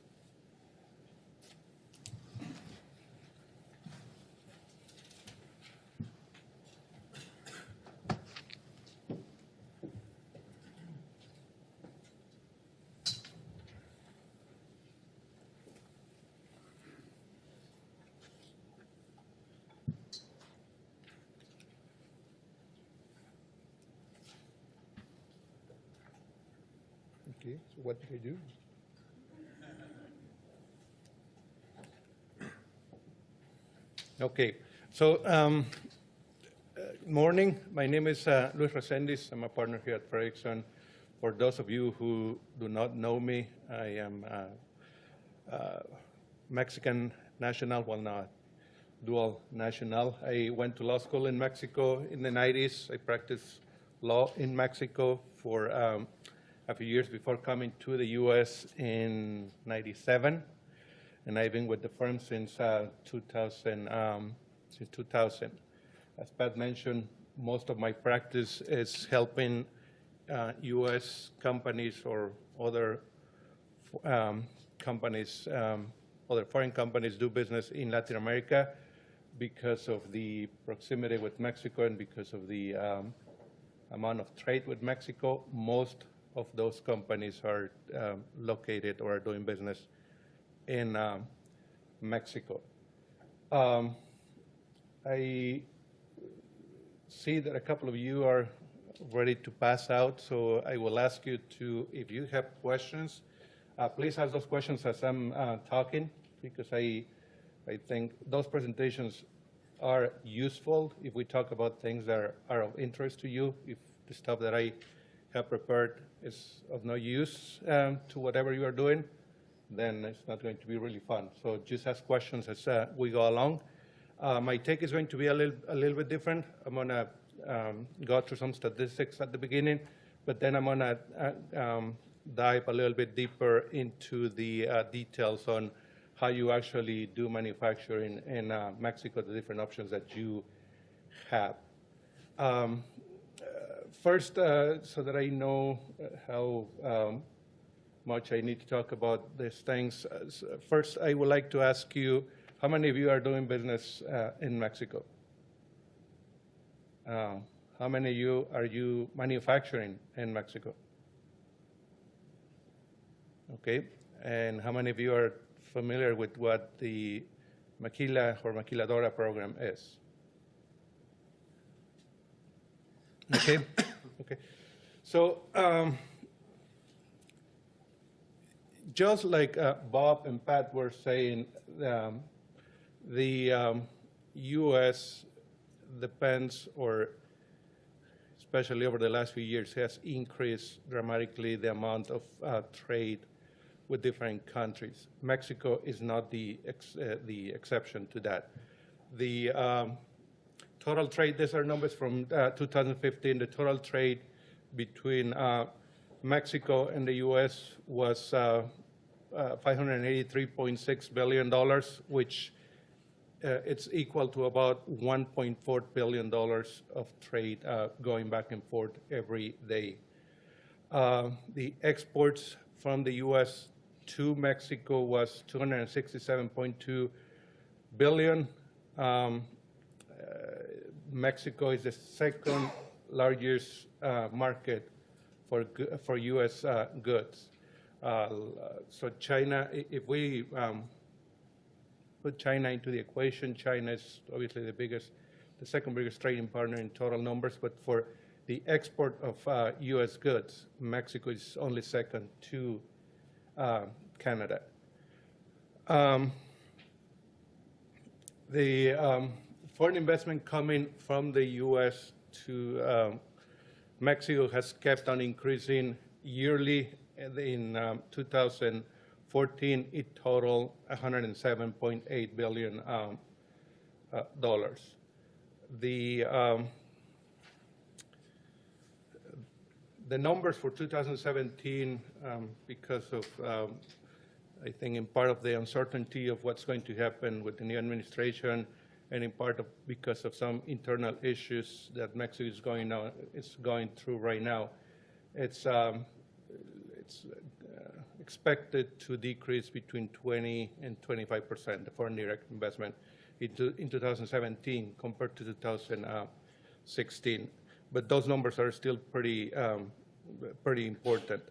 Okay, so what do I do? Okay, so morning. My name is Luis Reséndiz. I'm a partner here at Frederickson. For those of you who do not know me, I am Mexican national, well, not dual national. I went to law school in Mexico in the 90s. I practiced law in Mexico for a few years before coming to the U.S. in 97, and I've been with the firm since 2000. As Pat mentioned, most of my practice is helping U.S. companies or other companies, other foreign companies do business in Latin America because of the proximity with Mexico and because of the amount of trade with Mexico. Most of those companies are located or are doing business in Mexico. I see that a couple of you are ready to pass out, so I will ask you to, if you have questions, please ask those questions as I'm talking, because I think those presentations are useful if we talk about things that are of interest to you. If the stuff that I have prepared is of no use to whatever you are doing, then it's not going to be really fun. So just ask questions as we go along. My take is going to be a little bit different. I'm going to go through some statistics at the beginning, but then I'm going to dive a little bit deeper into the details on how you actually do manufacturing in Mexico, the different options that you have. First, so that I know how much I need to talk about these things, first I would like to ask you, how many of you are doing business in Mexico? How many of you are manufacturing in Mexico? Okay, and how many of you are familiar with what the Maquila or Maquiladora program is? Okay, okay. So just like Bob and Pat were saying, the U.S. depends, or especially over the last few years, has increased dramatically the amount of trade with different countries. Mexico is not the exception to that. The total trade, these are numbers from 2015, the total trade between Mexico and the U.S. was $583.6 billion, which it's equal to about $1.4 billion of trade going back and forth every day. The exports from the U.S. to Mexico was $267.2 billion. Mexico is the second largest market for U.S. goods. So China, if we put China into the equation, China is obviously the second biggest trading partner in total numbers, but for the export of U.S. goods, Mexico is only second to Canada. The foreign investment coming from the U.S. to Mexico has kept on increasing yearly. In 2014, it totaled $107.8 billion. The numbers for 2017, because of, I think, in part of the uncertainty of what's going to happen with the new administration, and in part because of some internal issues that Mexico is going through right now, it's expected to decrease between 20 and 25%, the foreign direct investment in 2017 compared to 2016. But those numbers are still pretty important.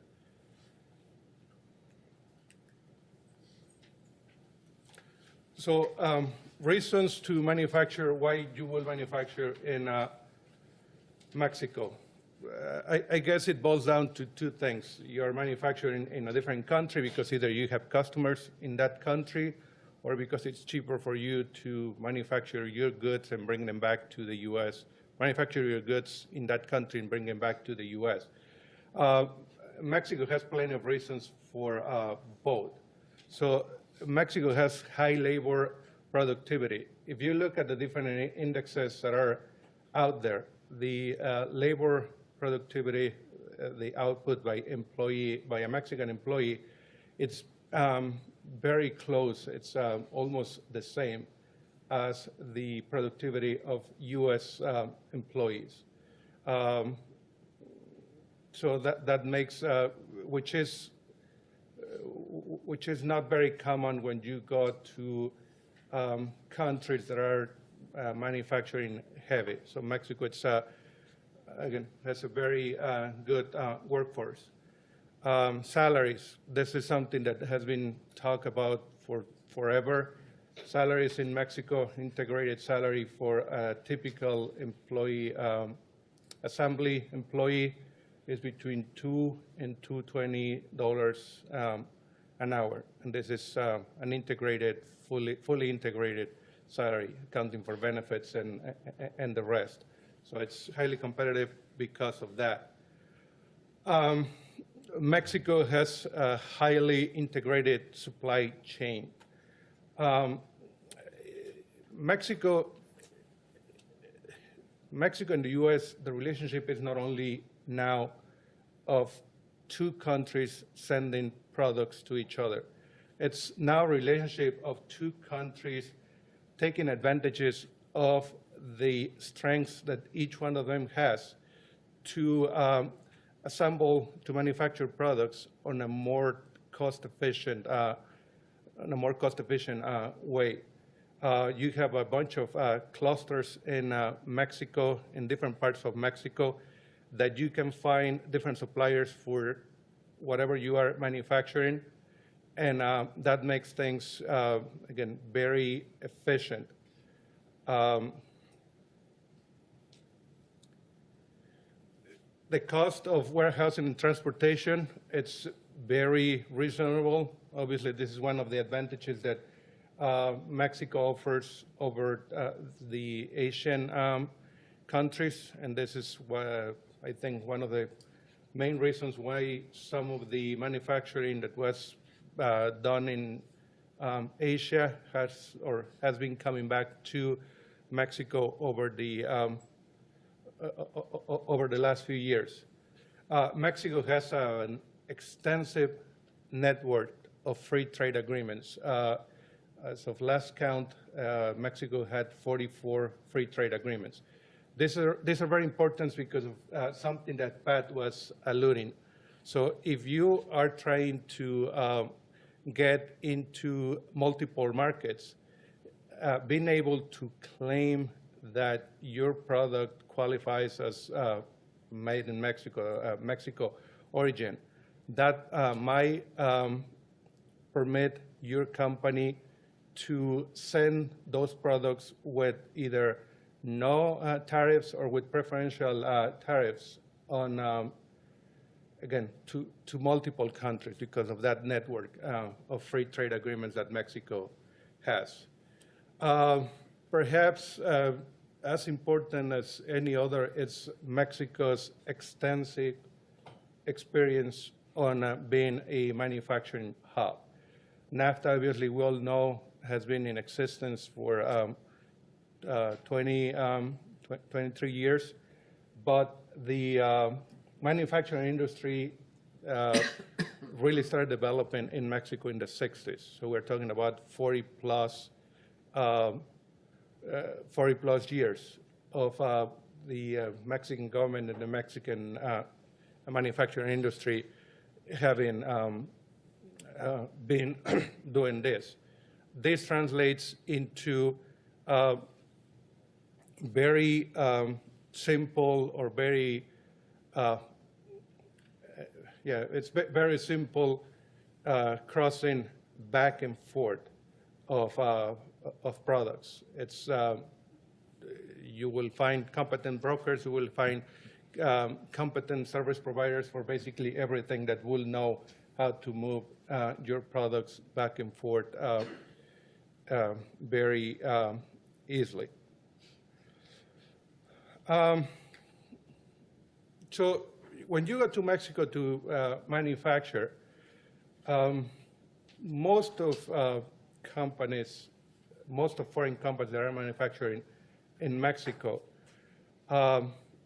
So reasons to manufacture, why you will manufacture in Mexico. I guess it boils down to two things. You're manufacturing in a different country because either you have customers in that country, or because it's cheaper for you to manufacture your goods and bring them back to the U.S., manufacture your goods in that country and bring them back to the U.S. Mexico has plenty of reasons for both. So Mexico has high labor productivity. If you look at the different indexes that are out there, the labor productivity, the output by a Mexican employee, it's very close. It's almost the same as the productivity of U.S. employees. So that makes, which is not very common when you go to countries that are manufacturing heavy. So Mexico, it's again, has a very good workforce. Salaries, this is something that has been talked about for forever. Salaries in Mexico, integrated salary for a typical employee, assembly employee, is between $2 and $220 an hour. And this is an integrated, fully integrated salary, accounting for benefits and the rest. So it's highly competitive because of that. Mexico has a highly integrated supply chain. Mexico and the U.S., the relationship is not only now of two countries sending products to each other. It's now a relationship of two countries taking advantages of the strengths that each one of them has to assemble, to manufacture products on a more cost-efficient way. You have a bunch of clusters in Mexico, in different parts of Mexico, that you can find different suppliers for whatever you are manufacturing, and that makes things, again, very efficient. The cost of warehousing and transportation, it's very reasonable. Obviously, this is one of the advantages that Mexico offers over the Asian countries, and this is why I think one of the main reasons why some of the manufacturing that was done in Asia has been coming back to Mexico over the last few years. Mexico has an extensive network of free trade agreements. As of last count, Mexico had 44 free trade agreements. These are very important because of something that Pat was alluding. So if you are trying to get into multiple markets, being able to claim that your product qualifies as made in Mexico, Mexico origin, that might permit your company to send those products with either no tariffs or with preferential tariffs on, again, to multiple countries because of that network of free trade agreements that Mexico has. Perhaps as important as any other is Mexico's extensive experience on being a manufacturing hub. NAFTA, obviously, we all know, has been in existence for 23 years, but the manufacturing industry really started developing in Mexico in the 60s. So we're talking about 40 plus years of the Mexican government and the Mexican manufacturing industry having been doing this. This translates into very simple or very, it's very simple crossing back and forth of products. It's, you will find competent brokers, you will find competent service providers for basically everything that will know how to move your products back and forth very easily. So when you go to Mexico to manufacture, most of companies, most of foreign companies that are manufacturing in Mexico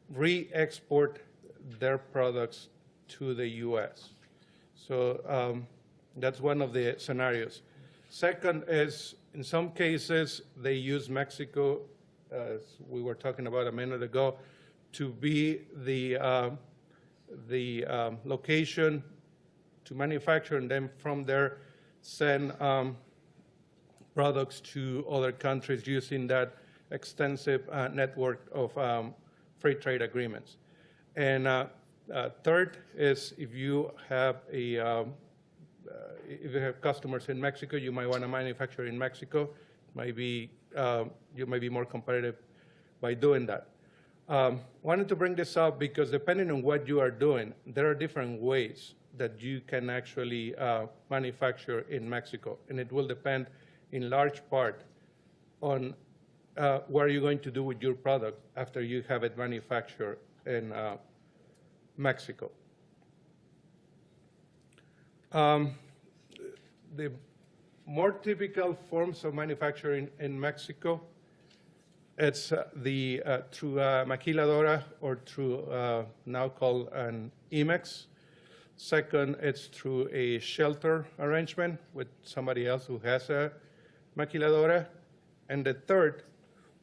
re-export their products to the U.S. So that's one of the scenarios. Second is, in some cases, they use Mexico, as we were talking about a minute ago, to be the location to manufacture, and then from there send products to other countries using that extensive network of free trade agreements. And third is if you have customers in Mexico, you might want to manufacture in Mexico. Maybe you may be more competitive by doing that. Wanted to bring this up because depending on what you are doing, there are different ways that you can actually manufacture in Mexico, and it will depend in large part on what are you going to do with your product after you have it manufactured in Mexico. The more typical forms of manufacturing in Mexico, it's through maquiladora or through now called an IMEX. Second, it's through a shelter arrangement with somebody else who has a maquiladora. And the third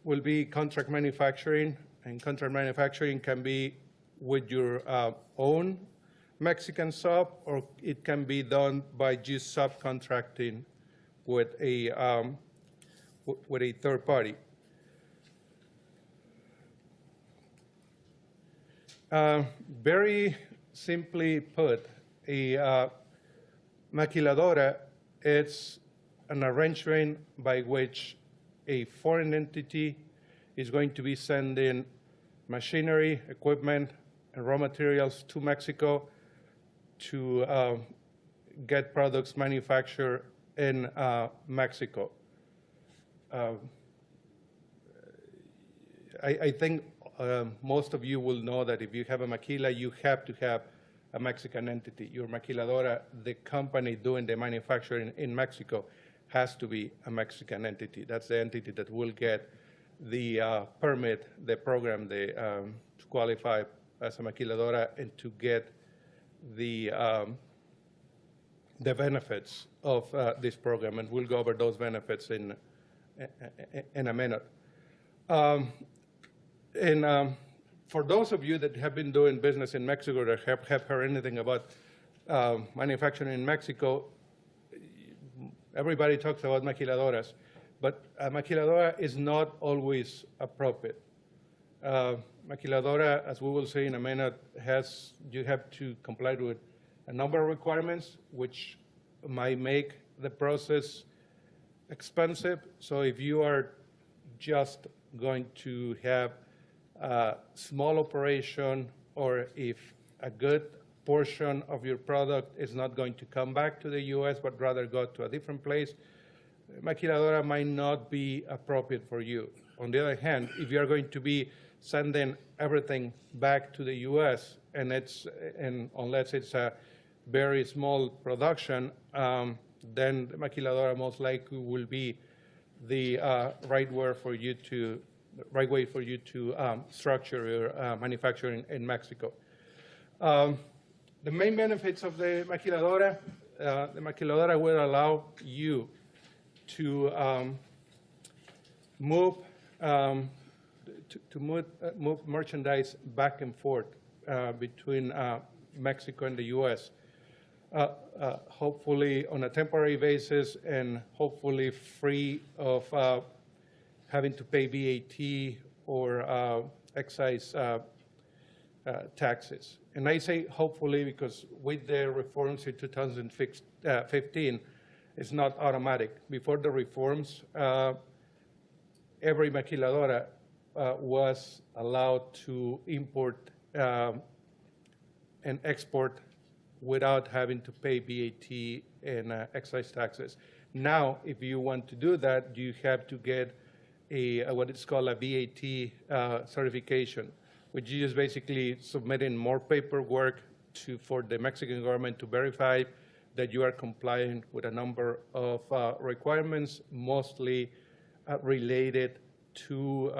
will be contract manufacturing, and contract manufacturing can be with your own Mexican sub, or it can be done by just subcontracting with a third party. Very simply put, a maquiladora is an arrangement by which a foreign entity is going to be sending machinery, equipment, and raw materials to Mexico to get products manufactured in Mexico. I think most of you will know that if you have a maquila, you have to have a Mexican entity. Your maquiladora, the company doing the manufacturing in Mexico, has to be a Mexican entity. That's the entity that will get the permit, the program, to qualify as a maquiladora and to get the benefits of this program. And we'll go over those benefits in a minute. For those of you that have been doing business in Mexico or have heard anything about manufacturing in Mexico, everybody talks about maquiladoras, but a maquiladora is not always appropriate. Maquiladora, as we will see in a minute, you have to comply with a number of requirements, which might make the process expensive. So if you are just going to have a small operation, or if a good portion of your product is not going to come back to the U.S., but rather go to a different place, maquiladora might not be appropriate for you. On the other hand, if you are going to be sending everything back to the U.S., and unless it's a very small production, then the maquiladora most likely will be the right way for you to structure your manufacturing in Mexico. The main benefits of the maquiladora will allow you to move merchandise back and forth between Mexico and the U.S. Hopefully on a temporary basis, and hopefully free of having to pay VAT or excise taxes. And I say hopefully because with the reforms in 2015, it's not automatic. Before the reforms, every maquiladora was allowed to import and export without having to pay VAT and excise taxes. Now, if you want to do that, you have to get what is called a VAT certification, which is basically submitting more paperwork for the Mexican government to verify that you are complying with a number of requirements, mostly related to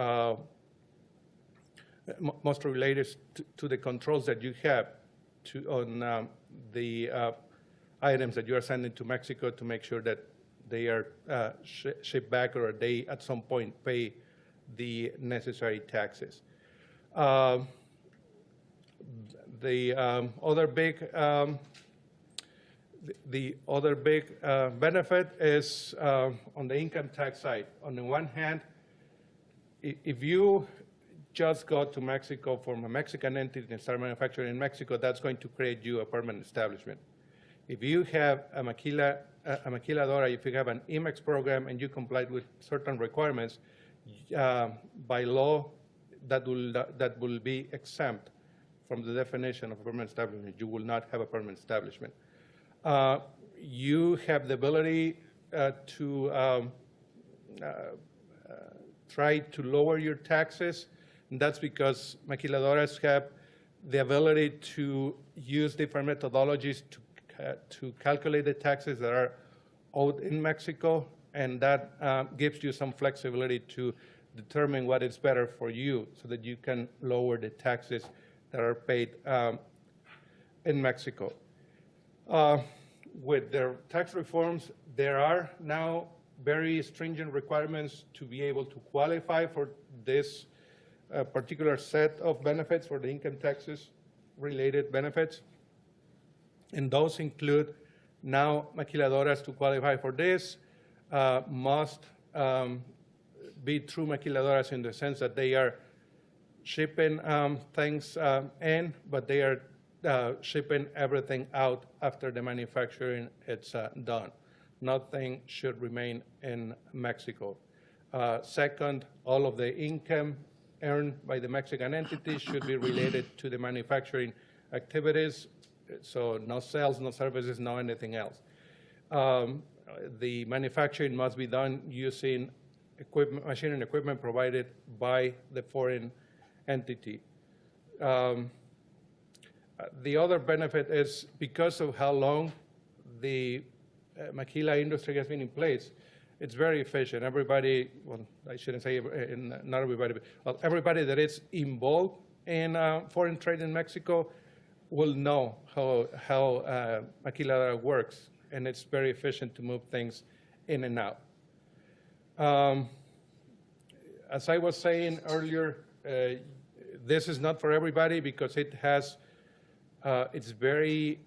the controls that you have on the items that you are sending to Mexico to make sure that they are shipped back, or they at some point pay the necessary taxes. The other big benefit is on the income tax side. On the one hand, if you just go to Mexico from a Mexican entity and start manufacturing in Mexico, that's going to create you a permanent establishment. If you have a maquiladora, if you have an IMEX program and you comply with certain requirements, by law, that will be exempt from the definition of a permanent establishment. You will not have a permanent establishment. You have the ability to try to lower your taxes, and that's because maquiladoras have the ability to use different methodologies to calculate the taxes that are owed in Mexico, and that gives you some flexibility to determine what is better for you so that you can lower the taxes that are paid in Mexico. With their tax reforms, there are now very stringent requirements to be able to qualify for this particular set of benefits, for the income taxes related benefits. And those include now maquiladoras to qualify for this must be true maquiladoras in the sense that they are shipping things in, but they are shipping everything out after the manufacturing is done. Nothing should remain in Mexico. Second, all of the income earned by the Mexican entity should be related to the manufacturing activities, so no sales, no services, no anything else. The manufacturing must be done using equipment, machine and equipment provided by the foreign entity. The other benefit is because of how long the maquila industry has been in place, it's very efficient. Everybody, well, I shouldn't say not everybody, but well, everybody that is involved in foreign trade in Mexico will know how maquiladora works, and it's very efficient to move things in and out. As I was saying earlier, this is not for everybody because it has, it's very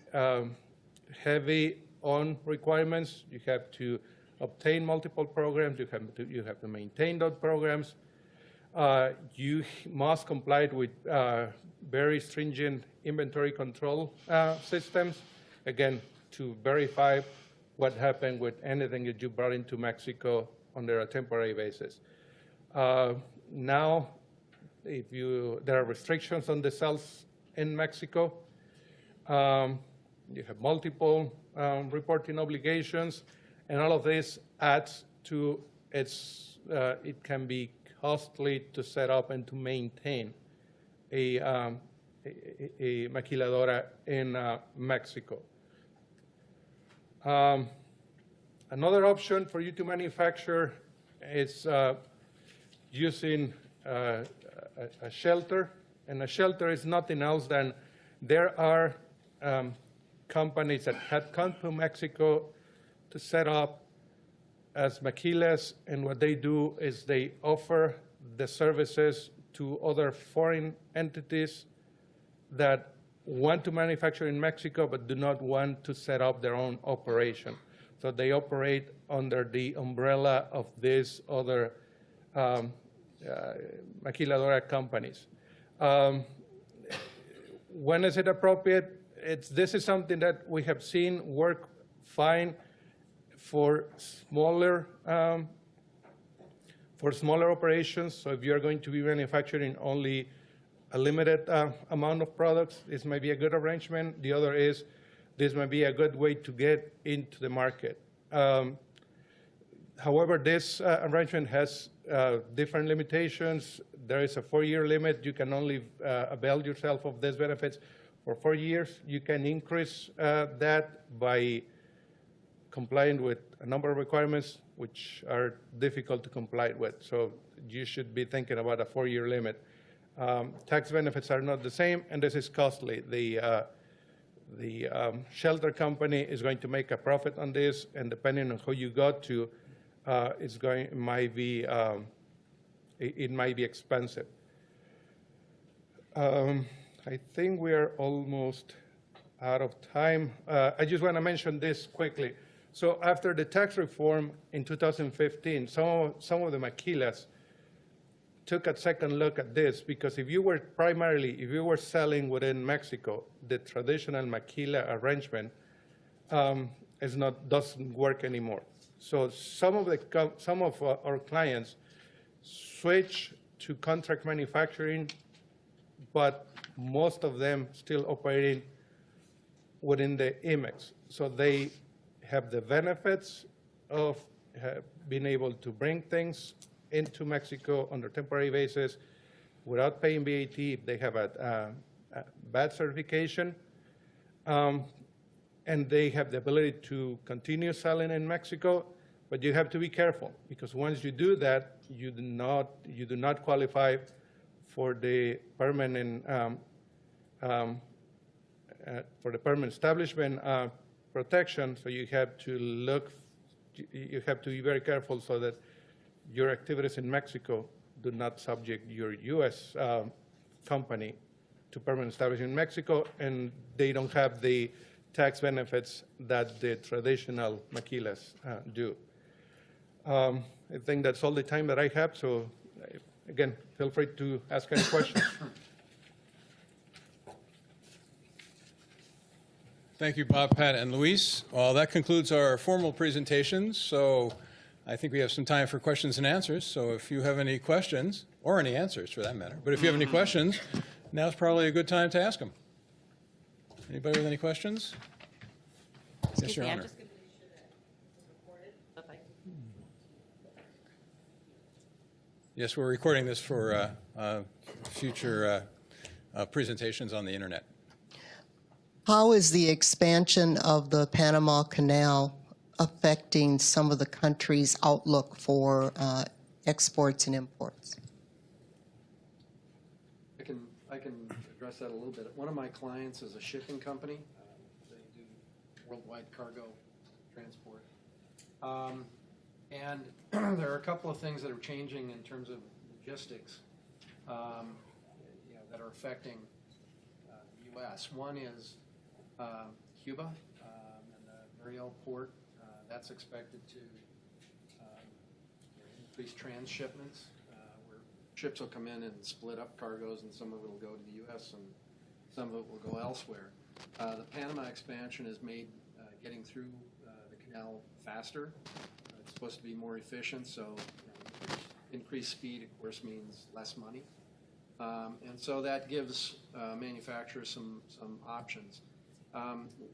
heavy on requirements. You have to obtain multiple programs. You have to maintain those programs. You must comply with very stringent inventory control systems, again, to verify what happened with anything that you brought into Mexico under a temporary basis. Now, there are restrictions on the sales in Mexico. You have multiple reporting obligations, and all of this adds to its, it can be costly to set up and to maintain a maquiladora in Mexico. Another option for you to manufacture is using a shelter, and a shelter is nothing else than there are companies that had come to Mexico to set up as maquilas, and what they do is they offer the services to other foreign entities that want to manufacture in Mexico but do not want to set up their own operation. So they operate under the umbrella of these other maquiladora companies. When is it appropriate? This is something that we have seen work fine for smaller operations. So if you're going to be manufacturing only a limited amount of products, this may be a good arrangement. The other is this may be a good way to get into the market. However, this arrangement has different limitations. There is a 4-year limit. You can only avail yourself of these benefits for 4 years. You can increase that by complying with a number of requirements which are difficult to comply with. So you should be thinking about a 4-year limit. Tax benefits are not the same, and this is costly. The shelter company is going to make a profit on this, and depending on who you go to, it might be expensive. I think we are almost out of time. I just want to mention this quickly. So after the tax reform in 2015, some of the maquilas took a second look at this, because if you were selling within Mexico, the traditional maquila arrangement doesn't work anymore. So some of our clients switch to contract manufacturing, but most of them still operating within the IMEX. So they have the benefits of being able to bring things into Mexico on a temporary basis without paying VAT if they have a VAT certification. And they have the ability to continue selling in Mexico, but you have to be careful, because once you do that, you do not qualify for the permanent establishment protection, so you have to you have to be very careful so that your activities in Mexico do not subject your U.S. Company to permanent establishment in Mexico, and they don't have the tax benefits that the traditional maquilas do. I think that's all the time that I have, so again, feel free to ask any questions. Thank you, Bob, Pat, and Luis. Well, that concludes our formal presentations, so I think we have some time for questions and answers. So if you have any questions, or any answers for that matter, but if you have any questions, now's probably a good time to ask them. Anybody with any questions? Yes, Your I'm Honor. just going to make sure that it's recorded. If I Yes, we're recording this for future presentations on the internet. How is the expansion of the Panama Canal affecting some of the countries' outlook for exports and imports? I can address that a little bit. One of my clients is a shipping company. They do worldwide cargo transport. And there are a couple of things that are changing in terms of logistics that are affecting the U.S. One is Cuba and the Mariel port. That's expected to increase transshipments, where ships will come in and split up cargoes, and some of it will go to the U.S. and some of it will go elsewhere. The Panama expansion has made getting through the canal faster. It's supposed to be more efficient, so increased speed, of course, means less money. And so that gives manufacturers some options.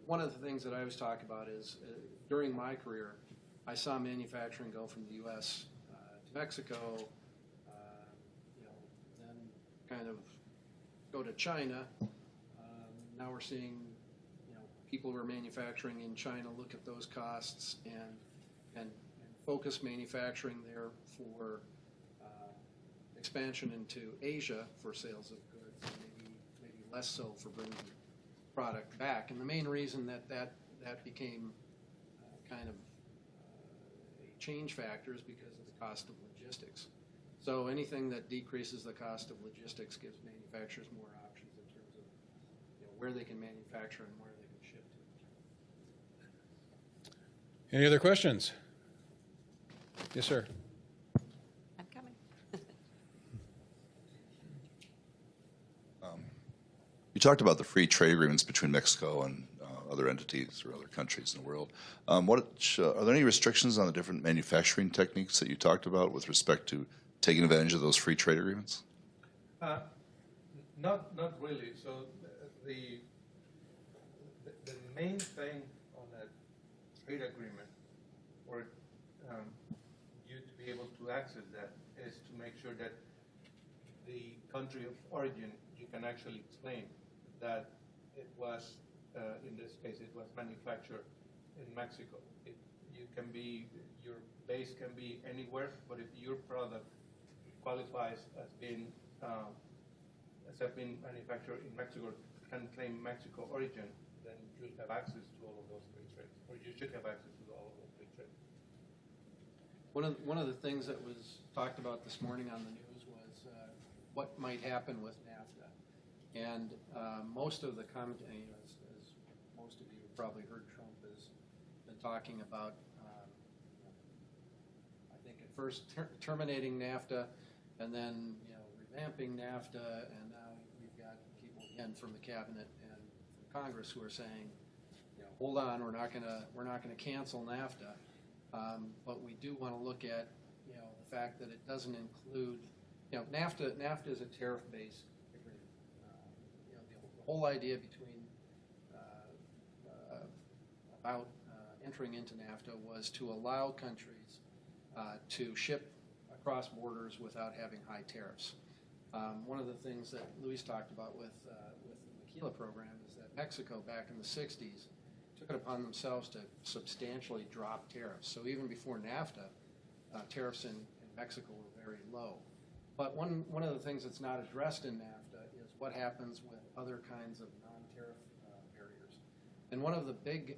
One of the things that I always talk about is during my career, I saw manufacturing go from the U.S. To Mexico, then kind of go to China. Now we're seeing people who are manufacturing in China look at those costs and focus manufacturing there for expansion into Asia for sales of goods, and maybe less so for bringing product back. And the main reason that became kind of a change factor is because of the cost of logistics. So anything that decreases the cost of logistics gives manufacturers more options in terms of where they can manufacture and where they can ship to. Any other questions? Yes, sir. I'm coming. You talked about the free trade agreements between Mexico and other entities or other countries in the world. Are there any restrictions on the different manufacturing techniques that you talked about with respect to taking advantage of those free trade agreements? Not really. So the main thing on a trade agreement for you to be able to access that is to make sure that the country of origin, you can actually explain that it was, in this case, it was manufactured in Mexico. Your base can be anywhere, but if your product qualifies as being manufactured in Mexico, can claim Mexico origin, then you'll have access to all of those free trades, or you should have access to all of those free trades. One of the things that was talked about this morning on the news was what might happen with NAFTA. And most of the comment, as most of you have probably heard, Trump has been talking about, I think at first terminating NAFTA, and then revamping NAFTA, and now we've got people again from the cabinet and from Congress who are saying, hold on, we're not going to cancel NAFTA. But we do want to look at, the fact that it doesn't include, NAFTA is a tariff-based agreement. The whole idea about entering into NAFTA was to allow countries to ship across borders without having high tariffs. One of the things that Luis talked about with the Maquila program is that Mexico back in the 60s took it upon themselves to substantially drop tariffs. So even before NAFTA, tariffs in Mexico were very low. But one of the things that's not addressed in NAFTA is what happens with other kinds of non-tariff barriers. And one of the big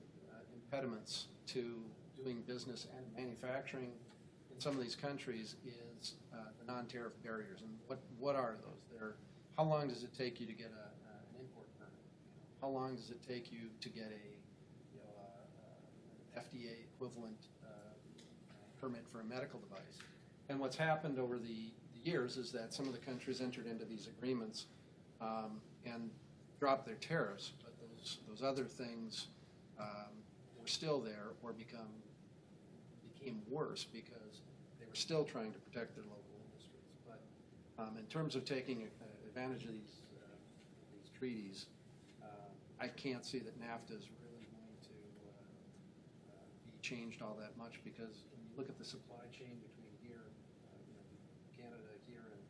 impediments to doing business and manufacturing in some of these countries is the non-tariff barriers. And what are those? How long does it take you to get an import permit? How long does it take you to get an FDA equivalent permit for a medical device? And what's happened over the years is that some of the countries entered into these agreements and dropped their tariffs, but those other things were still there or became worse because they were still trying to protect their local industries. But in terms of taking advantage of these treaties, I can't see that NAFTA is really going to be changed all that much, because when you look at the supply chain between here, Canada here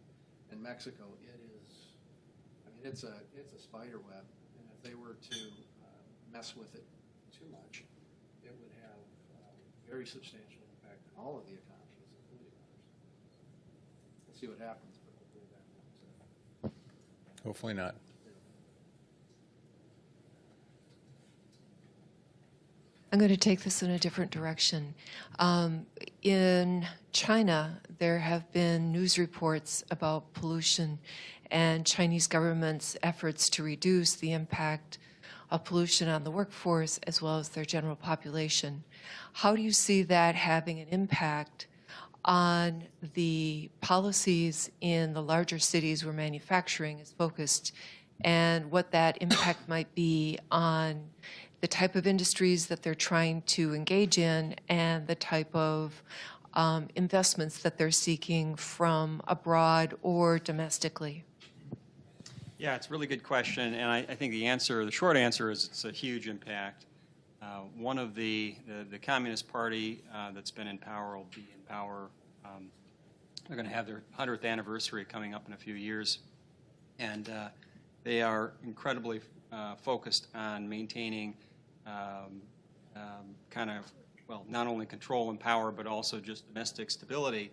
and Mexico, it is, I mean, it's a spider web, and if they were to mess with it too much, it would have very substantial impact on all of the economies, including ours. We'll see what happens, but hopefully that won't. Hopefully not. I'm going to take this in a different direction. In China, there have been news reports about pollution and Chinese government's efforts to reduce the impact of pollution on the workforce as well as their general population. How do you see that having an impact on the policies in the larger cities where manufacturing is focused, and what that impact might be on the type of industries that they're trying to engage in and the type of investments that they're seeking from abroad or domestically? Yeah, it's a really good question, and I think the short answer is it's a huge impact. One of the Communist Party that's been in power will be in power. They're going to have their 100th anniversary coming up in a few years, and they are incredibly focused on maintaining not only control and power, but also just domestic stability.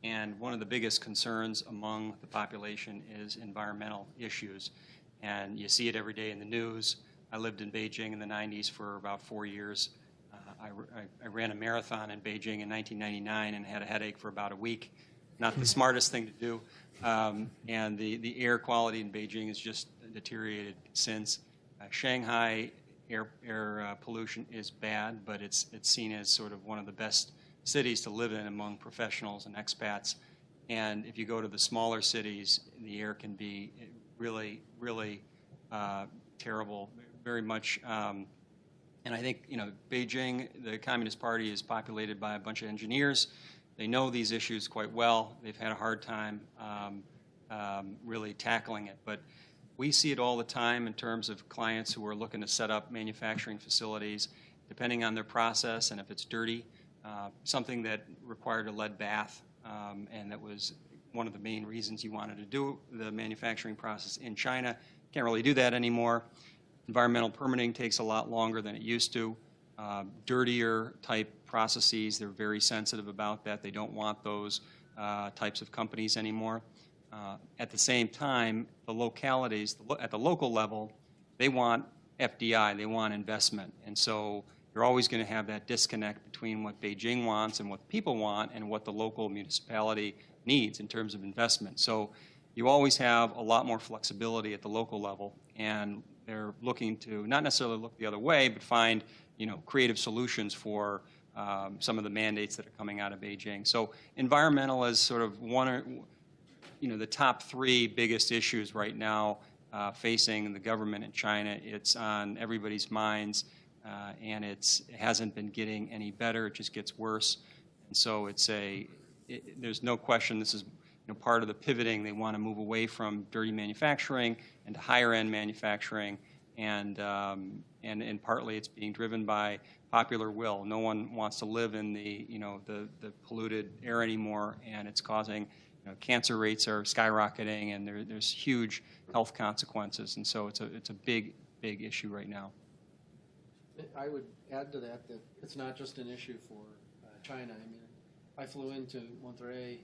And one of the biggest concerns among the population is environmental issues. And you see it every day in the news. I lived in Beijing in the 90s for about 4 years. I ran a marathon in Beijing in 1999 and had a headache for about a week. Not the smartest thing to do. And the air quality in Beijing has just deteriorated since. Shanghai air pollution is bad, but it's seen as sort of one of the best cities to live in among professionals and expats. And if you go to the smaller cities, the air can be really, really terrible, very much. And I think, Beijing, the Communist Party, is populated by a bunch of engineers. They know these issues quite well. They've had a hard time really tackling it. But we see it all the time in terms of clients who are looking to set up manufacturing facilities, depending on their process and if it's dirty. Something that required a lead bath, and that was one of the main reasons you wanted to do the manufacturing process in China. Can't really do that anymore. Environmental permitting takes a lot longer than it used to. Dirtier type processes, they're very sensitive about that. They don't want those types of companies anymore. At the same time, the localities, at the local level, they want FDI, they want investment. And so you're always going to have that disconnect between what Beijing wants and what people want and what the local municipality needs in terms of investment. So you always have a lot more flexibility at the local level, and they're looking to not necessarily look the other way, but find creative solutions for some of the mandates that are coming out of Beijing. So environmental is sort of the top 3 biggest issues right now facing the government in China. It's on everybody's minds. And it hasn't been getting any better. It just gets worse. And so there's no question this is part of the pivoting. They want to move away from dirty manufacturing and to higher end manufacturing. And partly it's being driven by popular will. No one wants to live in the polluted air anymore, and it's causing cancer rates are skyrocketing, and there's huge health consequences. And so it's a big issue right now. I would add to that it's not just an issue for China. I mean, I flew into Monterrey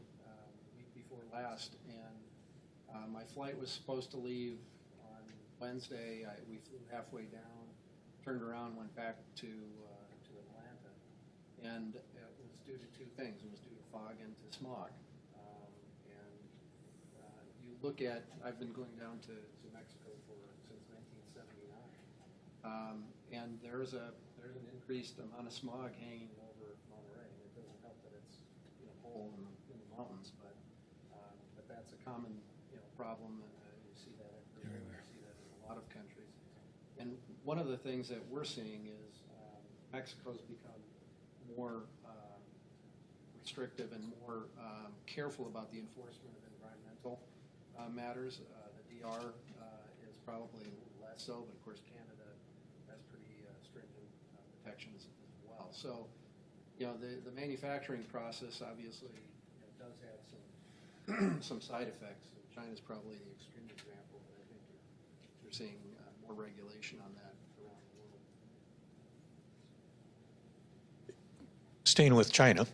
week before last, and my flight was supposed to leave on Wednesday. We flew halfway down, turned around, went back to And it was due to two things. It was due to fog and to smog. You look at, I've been going down to Mexico since 1979, and there's an increased amount of smog hanging over Monterey. It doesn't help that it's whole in the mountains, but that's a common problem, and you see that everywhere. You see that in a lot of countries. And one of the things that we're seeing is Mexico's become more restrictive and more careful about the enforcement of environmental matters. The DR is probably a little less so, but of course Canada has pretty stringent protections as well. So, the manufacturing process obviously does have some side effects. China's probably the extreme example, but I think you're seeing more regulation on that around the world. Staying with China,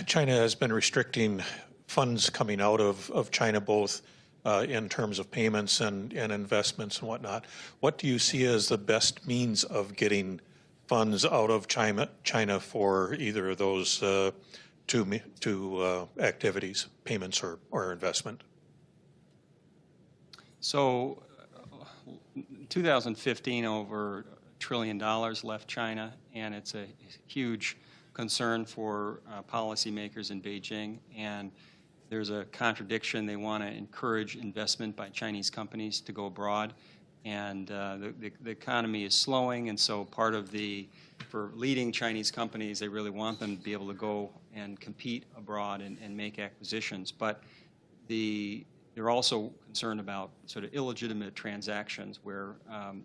China has been restricting funds coming out of China, both in terms of payments and investments and whatnot. What do you see as the best means of getting funds out of China for either of those two activities, payments or investment? So 2015, over $1 trillion left China, and it's a huge concern for policymakers in Beijing. And there's a contradiction. They want to encourage investment by Chinese companies to go abroad. And the economy is slowing, and so part of for leading Chinese companies, they really want them to be able to go and compete abroad and make acquisitions. But they're also concerned about sort of illegitimate transactions where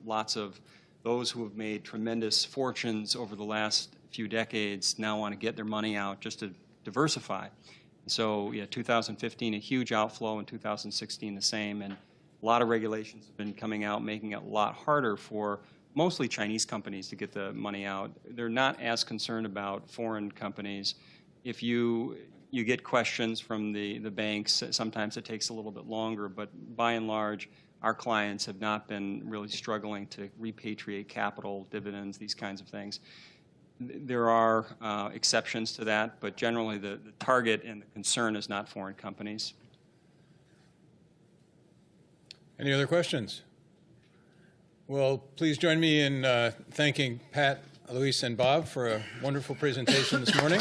lots of those who have made tremendous fortunes over the last few decades now want to get their money out just to diversify. So, 2015, a huge outflow, in 2016, the same, and a lot of regulations have been coming out, making it a lot harder for mostly Chinese companies to get the money out. They're not as concerned about foreign companies. If you get questions from the banks, sometimes it takes a little bit longer, but by and large, our clients have not been really struggling to repatriate capital, dividends, these kinds of things. There are exceptions to that, but generally the target and the concern is not foreign companies. Any other questions? Well, please join me in thanking Pat, Luis, and Bob for a wonderful presentation this morning.